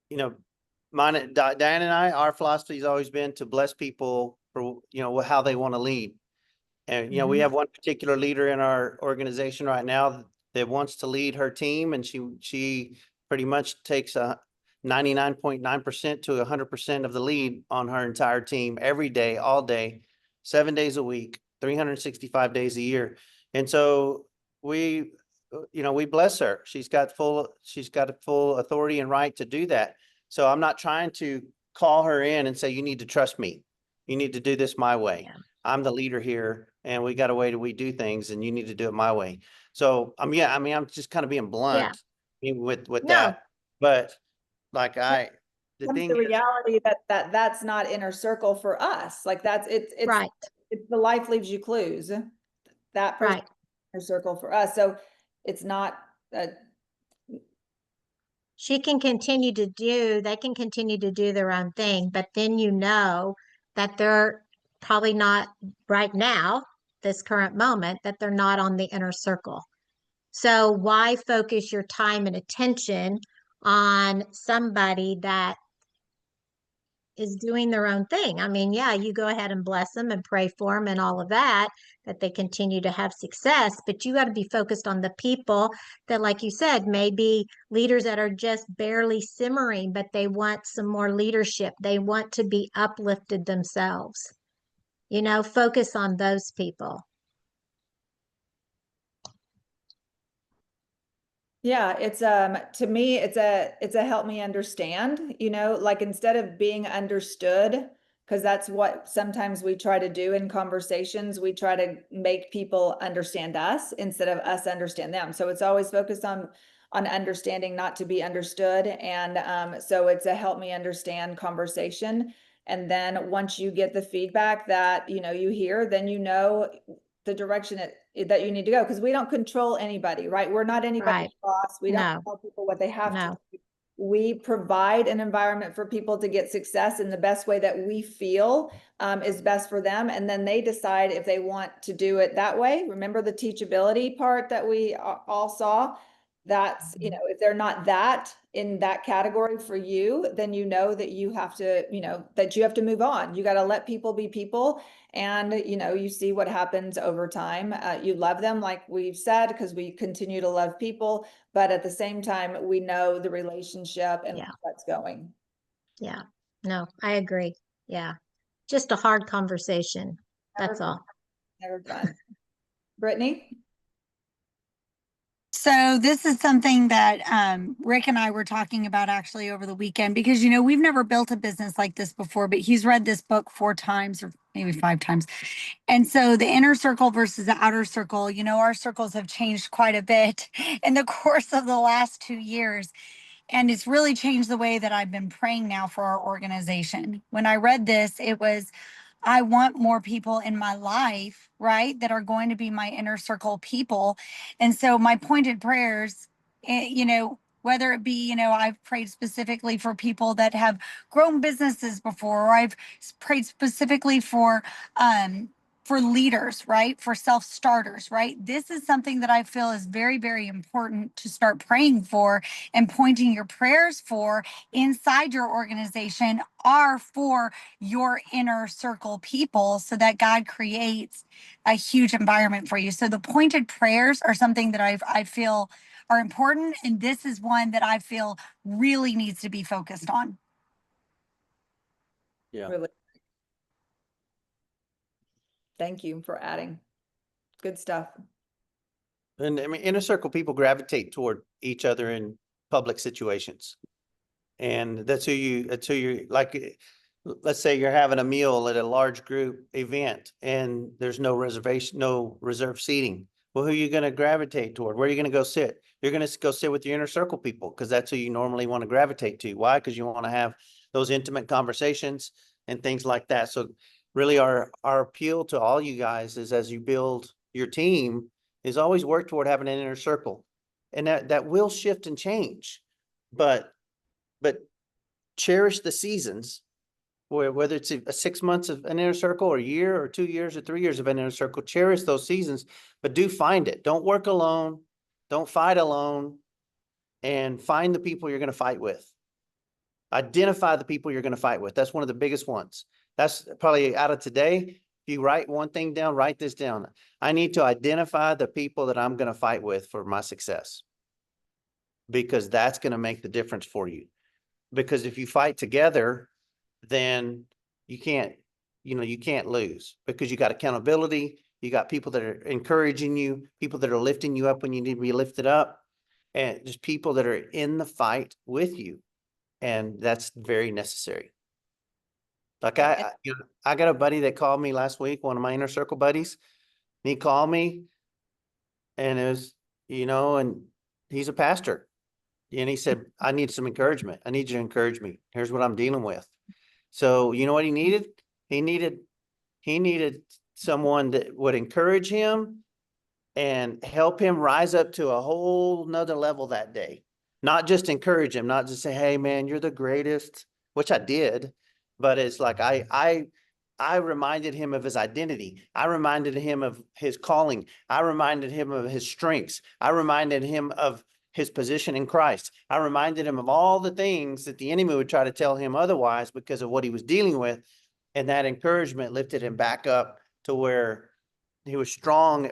Speaker 2: Diane and I, our philosophy has always been to bless people for, how they want to lead. And, we have one particular leader in our organization right now that wants to lead her team, and she pretty much takes 99.9% to 100% of the lead on her entire team every day, all day, 7 days a week, 365 days a year. And so we bless her. She's got full authority and right to do that. So I'm not trying to call her in and say, you need to trust me. You need to do this my way.
Speaker 6: Yeah.
Speaker 2: I'm the leader here and we got a way that we do things and you need to do it my way. So, I'm just kind of being blunt with
Speaker 6: No.
Speaker 2: that, but like the
Speaker 1: Comes
Speaker 2: thing
Speaker 1: the
Speaker 2: is,
Speaker 1: reality that's not inner circle for us. Like it's
Speaker 6: Right.
Speaker 1: the life leaves you clues. That person
Speaker 6: Right.
Speaker 1: inner circle for us. So it's not
Speaker 6: They can continue to do their own thing, but then that they're probably not right now, this current moment, that they're not on the inner circle. So why focus your time and attention on somebody that is doing their own thing. I mean, yeah, you go ahead and bless them and pray for them and all of that, that they continue to have success, but you got to be focused on the people that, like you said, maybe leaders that are just barely simmering, but they want some more leadership. They want to be uplifted themselves. You know, focus on those people.
Speaker 1: Yeah, it's to me it's a help me understand, you know, like instead of being understood, because that's what sometimes we try to do in conversations, we try to make people understand us instead of us understand them. So it's always focused on understanding, not to be understood. And so it's a help me understand conversation. And then once you get the feedback that you hear, then you know the direction that you need to go, because we don't control anybody, right? We're not anybody's
Speaker 6: Right.
Speaker 1: boss. We don't
Speaker 6: No.
Speaker 1: tell people what they have to
Speaker 6: No.
Speaker 1: do. We provide an environment for people to get success in the best way that we feel is best for them. And then they decide if they want to do it that way. Remember the teachability part that we all saw? That's, if they're not that in that category for you, then you know that you have to, that you have to move on. You got to let people be people. And, you see what happens over time. You love them, like we've said, because we continue to love people. But at the same time, we know the relationship and
Speaker 6: Yeah.
Speaker 1: where that's going.
Speaker 6: Yeah. No, I agree. Yeah. Just a hard conversation. That's
Speaker 1: Never,
Speaker 6: all.
Speaker 1: never fun. Brittany?
Speaker 7: So this is something that Rick and I were talking about actually over the weekend, because we've never built a business like this before, but he's read this book 4 times or maybe 5 times. And so the inner circle versus the outer circle, our circles have changed quite a bit in the course of the last 2 years. And it's really changed the way that I've been praying now for our organization. When I read this, it was, I want more people in my life, right, that are going to be my inner circle people. And so my pointed prayers, whether it be, I've prayed specifically for people that have grown businesses before, or I've prayed specifically for leaders, right? For self-starters, right? This is something that I feel is very, very important to start praying for, and pointing your prayers for inside your organization are for your inner circle people, so that God creates a huge environment for you. So the pointed prayers are something that I feel are important. And this is one that I feel really needs to be focused on.
Speaker 2: Yeah.
Speaker 1: Really. Thank you for adding. Good stuff.
Speaker 2: And I mean, inner circle people gravitate toward each other in public situations. And that's who you like. Let's say you're having a meal at a large group event and there's no reservation, no reserved seating. Well, who are you going to gravitate toward? Where are you going to go sit? You're going to go sit with your inner circle people, because that's who you normally want to gravitate to. Why? Because you want to have those intimate conversations and things like that. So really our appeal to all you guys is, as you build your team, is always work toward having an inner circle. And that will shift and change. But cherish the seasons, whether it's a 6 months of an inner circle, or a year or 2 years or 3 years of an inner circle, cherish those seasons, but do find it. Don't work alone. Don't fight alone, and find the people you're going to fight with. Identify the people you're going to fight with. That's one of the biggest ones. That's probably out of today. If you write one thing down, write this down. I need to identify the people that I'm going to fight with for my success, because that's going to make the difference for you. Because if you fight together, then you can't lose, because you got accountability. You got people that are encouraging you, people that are lifting you up when you need to be lifted up, and just people that are in the fight with you. And that's very necessary. Like I got a buddy that called me last week, one of my inner circle buddies. He called me, and it was, and he's a pastor. And he said, I need some encouragement. I need you to encourage me. Here's what I'm dealing with. So you know what he needed? He needed someone that would encourage him and help him rise up to a whole nother level that day. Not just encourage him, not just say, hey man, you're the greatest, which I did, but it's like I reminded him of his identity. I reminded him of his calling. I reminded him of his strengths. I reminded him of his position in Christ. I reminded him of all the things that the enemy would try to tell him otherwise because of what he was dealing with. And that encouragement lifted him back up to where he was strong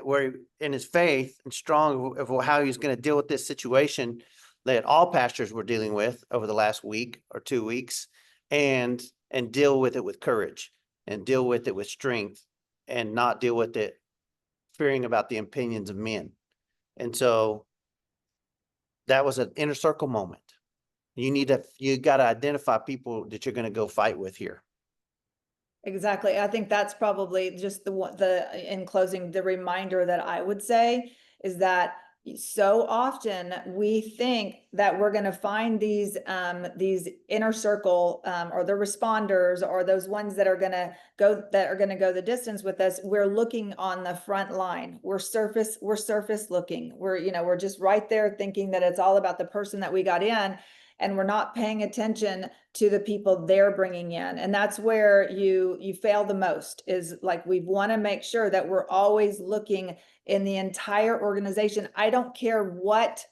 Speaker 2: in his faith and strong of how he was going to deal with this situation that all pastors were dealing with over the last week or 2 weeks, and deal with it with courage and deal with it with strength and not deal with it fearing about the opinions of men. And so that was an inner circle moment. You got to identify people that you're going to go fight with here.
Speaker 1: Exactly. I think that's probably just in closing, the reminder that I would say is that so often we think that we're going to find these inner circle, or the responders, or those ones that are going to go the distance with us. We're looking on the front line. We're surface looking. We're just right there thinking that it's all about the person that we got in, and we're not paying attention to the people they're bringing in. And that's where you fail the most, is like, we want to make sure that we're always looking in the entire organization. I don't care what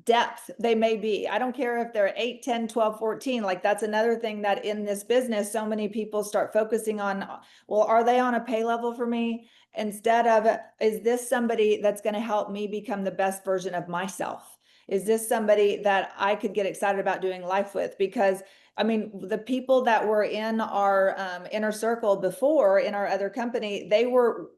Speaker 1: depth they may be. I don't care if they're 8, 10, 12, 14. Like, that's another thing that in this business, so many people start focusing on, well, are they on a pay level for me? Instead of, is this somebody that's going to help me become the best version of myself? Is this somebody that I could get excited about doing life with? Because I mean, the people that were in our inner circle before in our other company, they were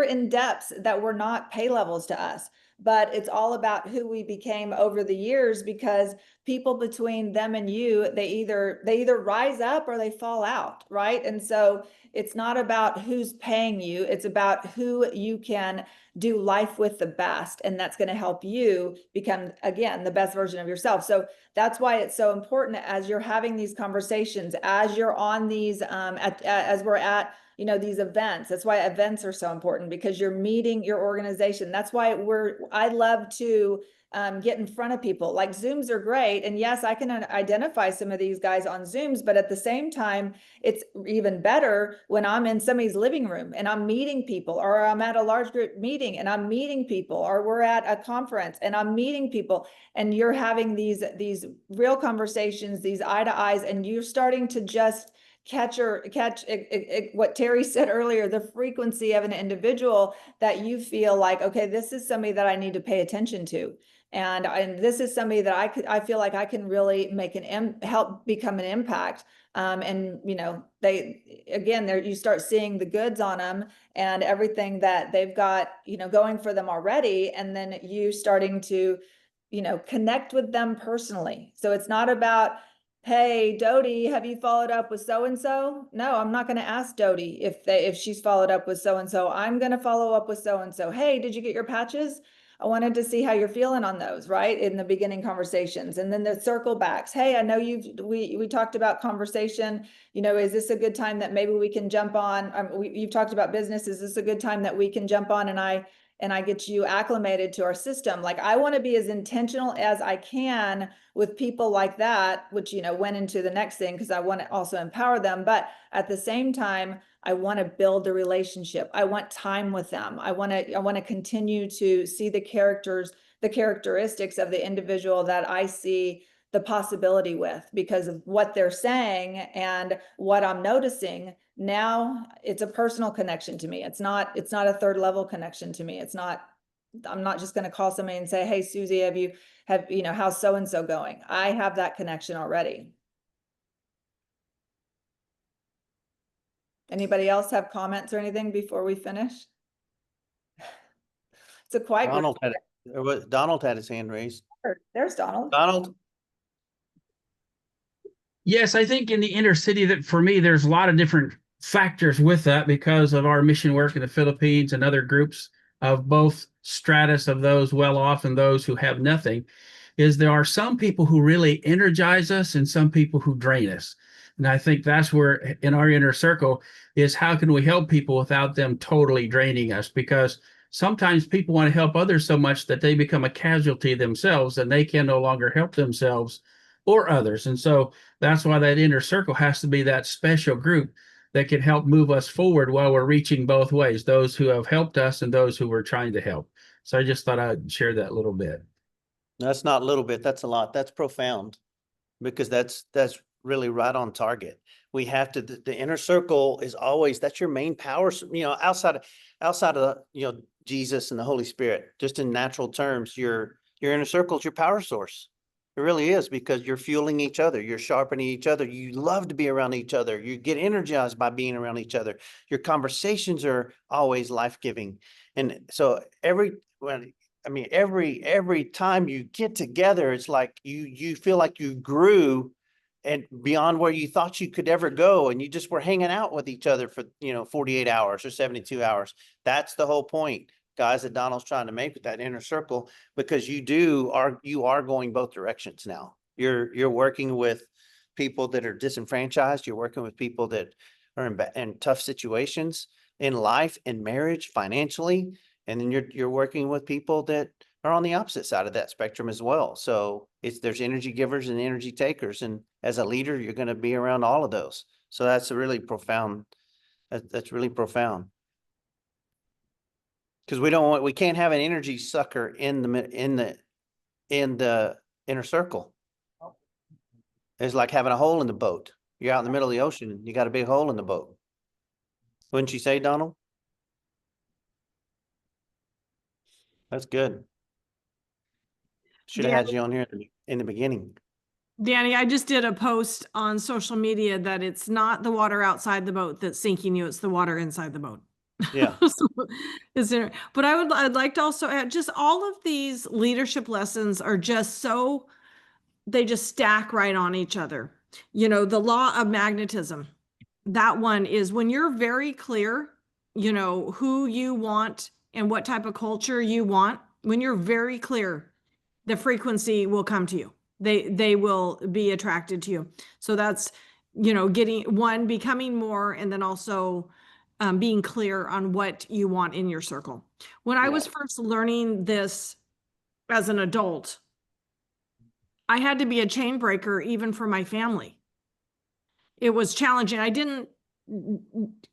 Speaker 1: in depths that were not pay levels to us. But it's all about who we became over the years, because people between them and you, they either rise up or they fall out, right? And so it's not about who's paying you, it's about who you can do life with the best, and that's going to help you become, again, the best version of yourself. So that's why it's so important, as you're having these conversations, as you're on these as we're at these events. That's why events are so important, because you're meeting your organization. That's why I love to get in front of people. Like, Zooms are great, and yes, I can identify some of these guys on Zooms, but at the same time, it's even better when I'm in somebody's living room and I'm meeting people, or I'm at a large group meeting and I'm meeting people, or we're at a conference and I'm meeting people, and you're having these real conversations, these eye to eyes, and you're starting to just catch what Terry said earlier, the frequency of an individual that you feel like, okay, this is somebody that I need to pay attention to. And this is somebody that I feel like I can really make help become an impact. And you start seeing the goods on them and everything that they've got, going for them already. And then you starting to, connect with them personally. So it's not about, hey, Dodie, have you followed up with so-and-so? No, I'm not going to ask Dodie if she's followed up with so-and-so. I'm going to follow up with so-and-so. Hey, did you get your patches? I wanted to see how you're feeling on those, right? In the beginning conversations. And then the circle backs. Hey, I know we talked about conversation. Is this a good time that maybe we can jump on? You've talked about business. Is this a good time that we can jump on and I get you acclimated to our system? Like, I want to be as intentional as I can with people like that, which, went into the next thing, because I want to also empower them. But at the same time, I want to build the relationship. I want time with them. I want to continue to see the characteristics of the individual that I see the possibility with, because of what they're saying and what I'm noticing. Now it's a personal connection to me. It's not a third level connection to me. I'm not just going to call somebody and say, hey, Susie, how's so-and-so going? I have that connection already. Anybody else have comments or anything before we finish? It's a quiet group.
Speaker 2: Donald had his hand raised.
Speaker 1: There's Donald.
Speaker 2: Donald?
Speaker 8: Yes, I think in the inner city, that for me, there's a lot of different factors with that because of our mission work in the Philippines and other groups of both stratus of those well off and those who have nothing, is there are some people who really energize us and some people who drain us. And I think that's where in our inner circle is, how can we help people without them totally draining us? Because sometimes people want to help others so much that they become a casualty themselves and they can no longer help themselves or others. And so that's why that inner circle has to be that special group that can help move us forward while we're reaching both ways, those who have helped us and those who we're trying to help. So I just thought I'd share that little bit.
Speaker 2: That's not a little bit, that's a lot. That's profound. Because that's really right on target. We have to, the inner circle is always, that's your main power, outside of, Jesus and the Holy Spirit, just in natural terms, your inner circle is your power source. It really is, because you're fueling each other, you're sharpening each other. You love to be around each other. You get energized by being around each other. Your conversations are always life-giving. And so every time you get together, it's like you feel like you grew and beyond where you thought you could ever go. And you just were hanging out with each other for, 48 hours or 72 hours. That's the whole point, guys, that Donald's trying to make with that inner circle, because you are going both directions now. You're working with people that are disenfranchised. You're working with people that are in tough situations in life, in marriage, financially. And then you're working with people that are on the opposite side of that spectrum as well. So there's energy givers and energy takers. And as a leader, you're going to be around all of those. So that's a really profound, that's really profound. Because we can't have an energy sucker in the inner circle. It's like having a hole in the boat. You're out in the middle of the ocean, you got a big hole in the boat. Wouldn't you say, Donald? That's good. Should have had you on here in the beginning.
Speaker 4: Danny, I just did a post on social media that it's not the water outside the boat that's sinking you, it's the water inside the boat.
Speaker 2: Yeah.
Speaker 4: So, but I'd like to also add, just all of these leadership lessons are just so, they just stack right on each other. The law of magnetism, that one is when you're very clear, who you want and what type of culture you want. When you're very clear, the frequency will come to you. They will be attracted to you. So that's, becoming more, and then also being clear on what you want in your circle. When I was first learning this as an adult, I had to be a chain breaker even for my family. It was challenging. I didn't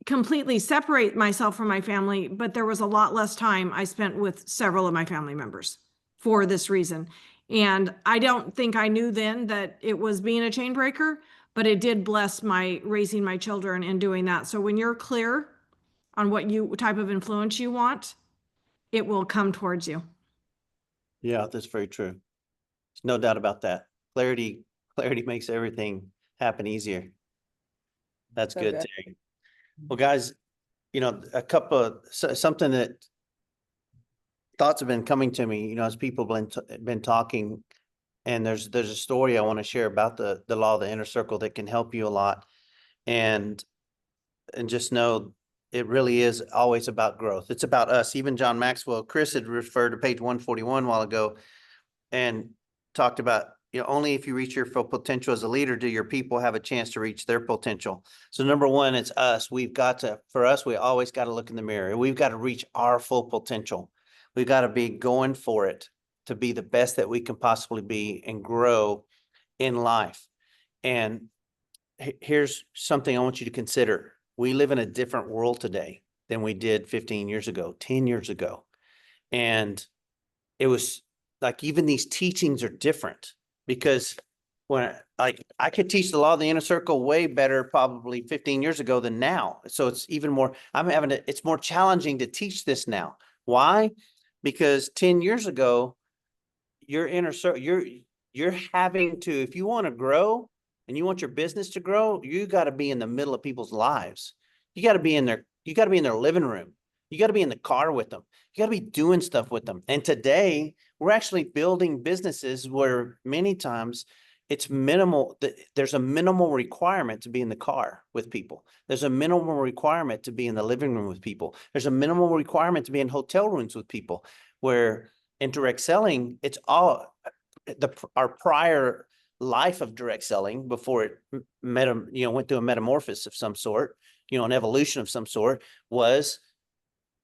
Speaker 4: completely separate myself from my family, but there was a lot less time I spent with several of my family members for this reason. And I don't think I knew then that it was being a chain breaker, but it did bless my raising my children and doing that. So when you're clear on what type of influence you want, it will come towards you.
Speaker 2: Yeah, that's very true. There's no doubt about that. Clarity makes everything happen easier. That's
Speaker 1: So
Speaker 2: good,
Speaker 1: good.
Speaker 2: Terry. Well, guys, something that thoughts have been coming to me, as people been talking, and there's a story I want to share about the law of the inner circle that can help you a lot. And just know it really is always about growth. It's about us. Even John Maxwell, Chris had referred to page 141 a while ago and talked about, only if you reach your full potential as a leader do your people have a chance to reach their potential. So number one, it's us. We always got to look in the mirror. We've got to reach our full potential. We've got to be going for it to be the best that we can possibly be and grow in life. And here's something I want you to consider. We live in a different world today than we did 15 years ago, 10 years ago. And it was like, even these teachings are different, because I could teach the law of the inner circle way better probably 15 years ago than now. So it's even more, it's more challenging to teach this now. Why? Because 10 years ago, your inner circle, you're having to, if you want to grow and you want your business to grow, you got to be in the middle of people's lives. You got to be in their living room. You got to be in the car with them. You got to be doing stuff with them. And today we're actually building businesses where many times it's minimal. There's a minimal requirement to be in the car with people. There's a minimal requirement to be in the living room with people. There's a minimal requirement to be in hotel rooms with people, where in direct selling, it's all our prior life of direct selling before it went through a metamorphosis of some sort, an evolution of some sort, was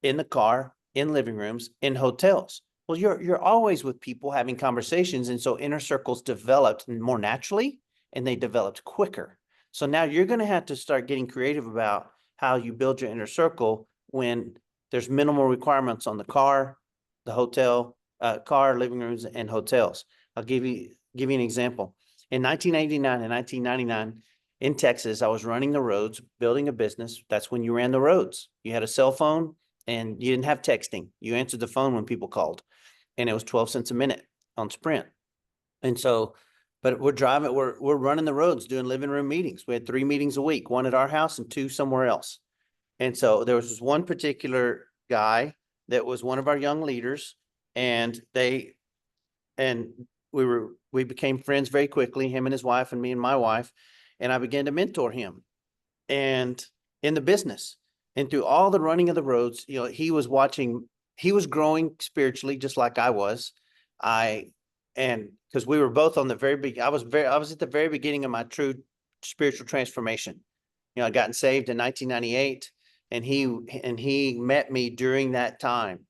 Speaker 2: in the car, in living rooms, in hotels. Well, you're always with people having conversations. And so inner circles developed more naturally and they developed quicker. So now you're going to have to start getting creative about how you build your inner circle when there's minimal requirements on the car, the hotel, car, living rooms, and hotels. I'll give you an example. In 1989 and 1999, in Texas, I was running the roads, building a business. That's when you ran the roads. You had a cell phone and you didn't have texting. You answered the phone when people called, and it was 12 cents a minute on Sprint. And so, but we're driving, we're running the roads, doing living room meetings. We had 3 meetings a week, 1 at our house and 2 somewhere else. And so there was this one particular guy that was one of our young leaders, and we became friends very quickly, him and his wife and me and my wife, and I began to mentor him and in the business. And through all the running of the roads, you know, he was growing spiritually just like I was. And because we were both on the very big, I was at the very beginning of my true spiritual transformation. You know, I gotten saved in 1998, and he met me during that time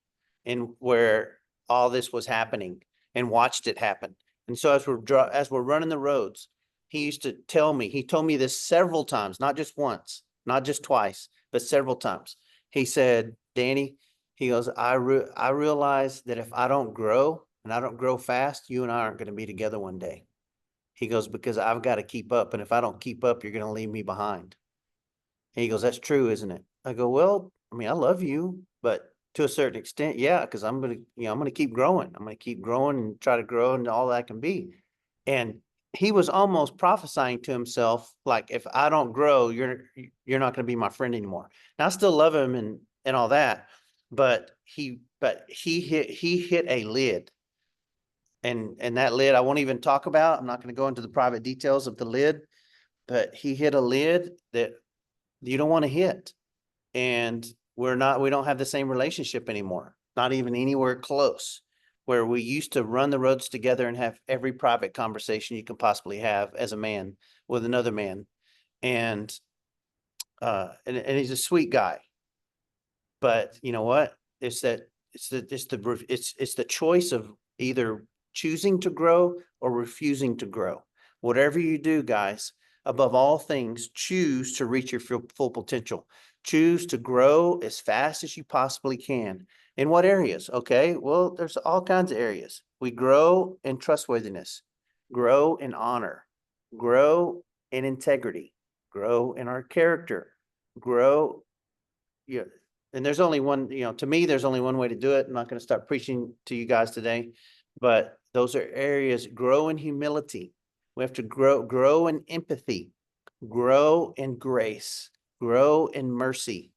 Speaker 2: and where all this was happening, and watched it happen. And so as we're running the roads, he used to tell me, he told me this several times, not just once, not just twice, but several times. He said, Danny, he goes, I realize that if I don't grow and I don't grow fast, you and I aren't going to be together one day. He goes, because I've got to keep up. And if I don't keep up, you're going to leave me behind. And he goes, that's true, isn't it? I go, well, I mean, I love you, but to a certain extent, yeah, because I'm going to keep growing. I'm going to keep growing and try to grow into all that I can be. And he was almost prophesying to himself, like, if I don't grow, you're not going to be my friend anymore. Now I still love him and all that, but he hit a lid. And that lid, I won't even talk about. I'm not going to go into the private details of the lid, but he hit a lid that you don't want to hit. And we don't have the same relationship anymore, not even anywhere close, where we used to run the roads together and have every private conversation you can possibly have as a man with another man. And he's a sweet guy, but you know what? It's the choice of either choosing to grow or refusing to grow. Whatever you do, guys, above all things, choose to reach your full potential. Choose to grow as fast as you possibly can. In what areas? Okay, well, there's all kinds of areas. We grow in trustworthiness, grow in honor, grow in integrity, grow in our character, grow. Yeah, and there's only one, to me, there's only one way to do it. I'm not going to start preaching to you guys today, but those are areas. Grow in humility. We have to grow in empathy, grow in grace, grow in mercy,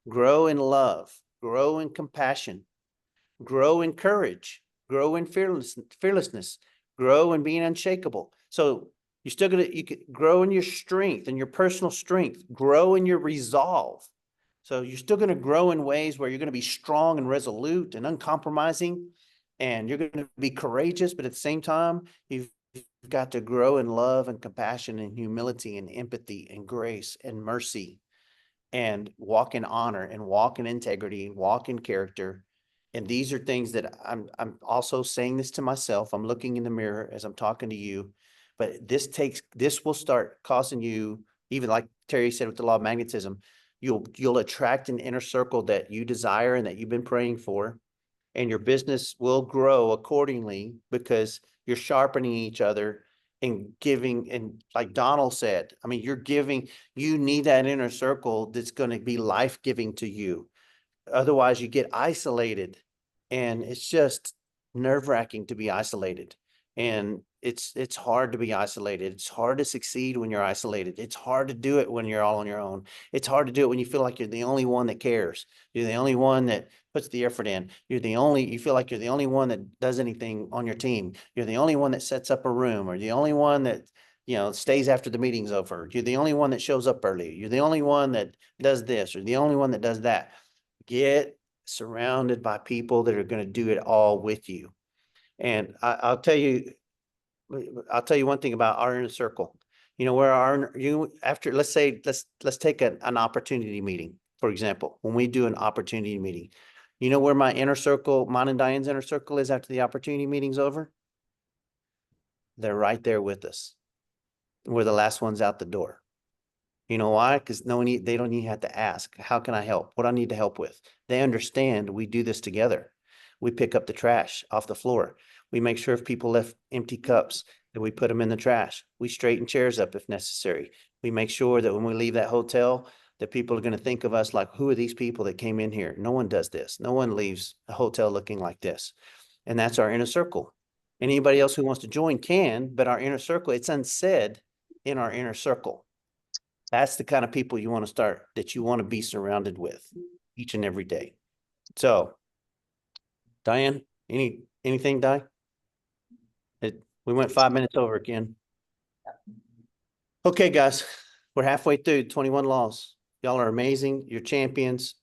Speaker 2: grow in love, grow in compassion, grow in courage, grow in fearlessness, grow in being unshakable. So you could grow in your strength and your personal strength, grow in your resolve. So you're still going to grow in ways where you're going to be strong and resolute and uncompromising, and you're going to be courageous, but at the same time, you've got to grow in love and compassion and humility and empathy and grace and mercy, and walk in honor and walk in integrity and walk in character. And these are things that I'm also saying this to myself. I'm looking in the mirror as I'm talking to you, but this will start causing you, even like Terry said with the law of magnetism, you'll attract an inner circle that you desire and that you've been praying for, and your business will grow accordingly because you're sharpening each other and giving. And like Donald said, I mean, you need that inner circle that's going to be life-giving to you. Otherwise you get isolated, and it's just nerve-wracking to be isolated. And it's hard to be isolated. It's hard to succeed when you're isolated. It's hard to do it when you're all on your own. It's hard to do it when you feel like you're the only one that cares. You're the only one that puts the effort in. You feel like you're the only one that does anything on your team. You're the only one that sets up a room, or the only one that, stays after the meeting's over. You're the only one that shows up early. You're the only one that does this, or the only one that does that. Get surrounded by people that are going to do it all with you. And I'll tell you one thing about our inner circle. Let's say, let's take an opportunity meeting, for example. When we do an opportunity meeting, you know where my inner circle, mine and Diane's inner circle is after the opportunity meeting's over? They're right there with us. We're the last ones out the door. You know why? Because they don't even have to ask, how can I help? What I need to help with? They understand we do this together. we pick up the trash off the floor. We make sure if people left empty cups, that we put them in the trash. We straighten chairs up if necessary. We make sure that when we leave that hotel, that people are going to think of us like, who are these people that came in here? No one does this. No one leaves a hotel looking like this. And that's our inner circle. Anybody else who wants to join can, but our inner circle, it's unsaid in our inner circle. That's the kind of people you want to start, that you want to be surrounded with each and every day. So, Diane, anything, Di? We went 5 minutes over again. Okay, guys, we're halfway through 21 laws. Y'all are amazing. You're champions.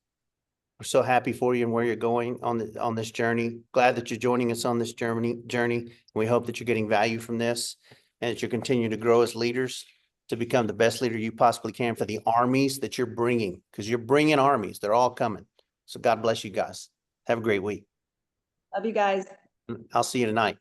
Speaker 2: We're so happy for you and where you're going on this journey. Glad that you're joining us on this journey. We hope that you're getting value from this and that you continue to grow as leaders to become the best leader you possibly can for the armies that you're bringing, because you're bringing armies. They're all coming. So God bless you guys. Have a great week.
Speaker 1: Love you guys.
Speaker 2: I'll see you tonight.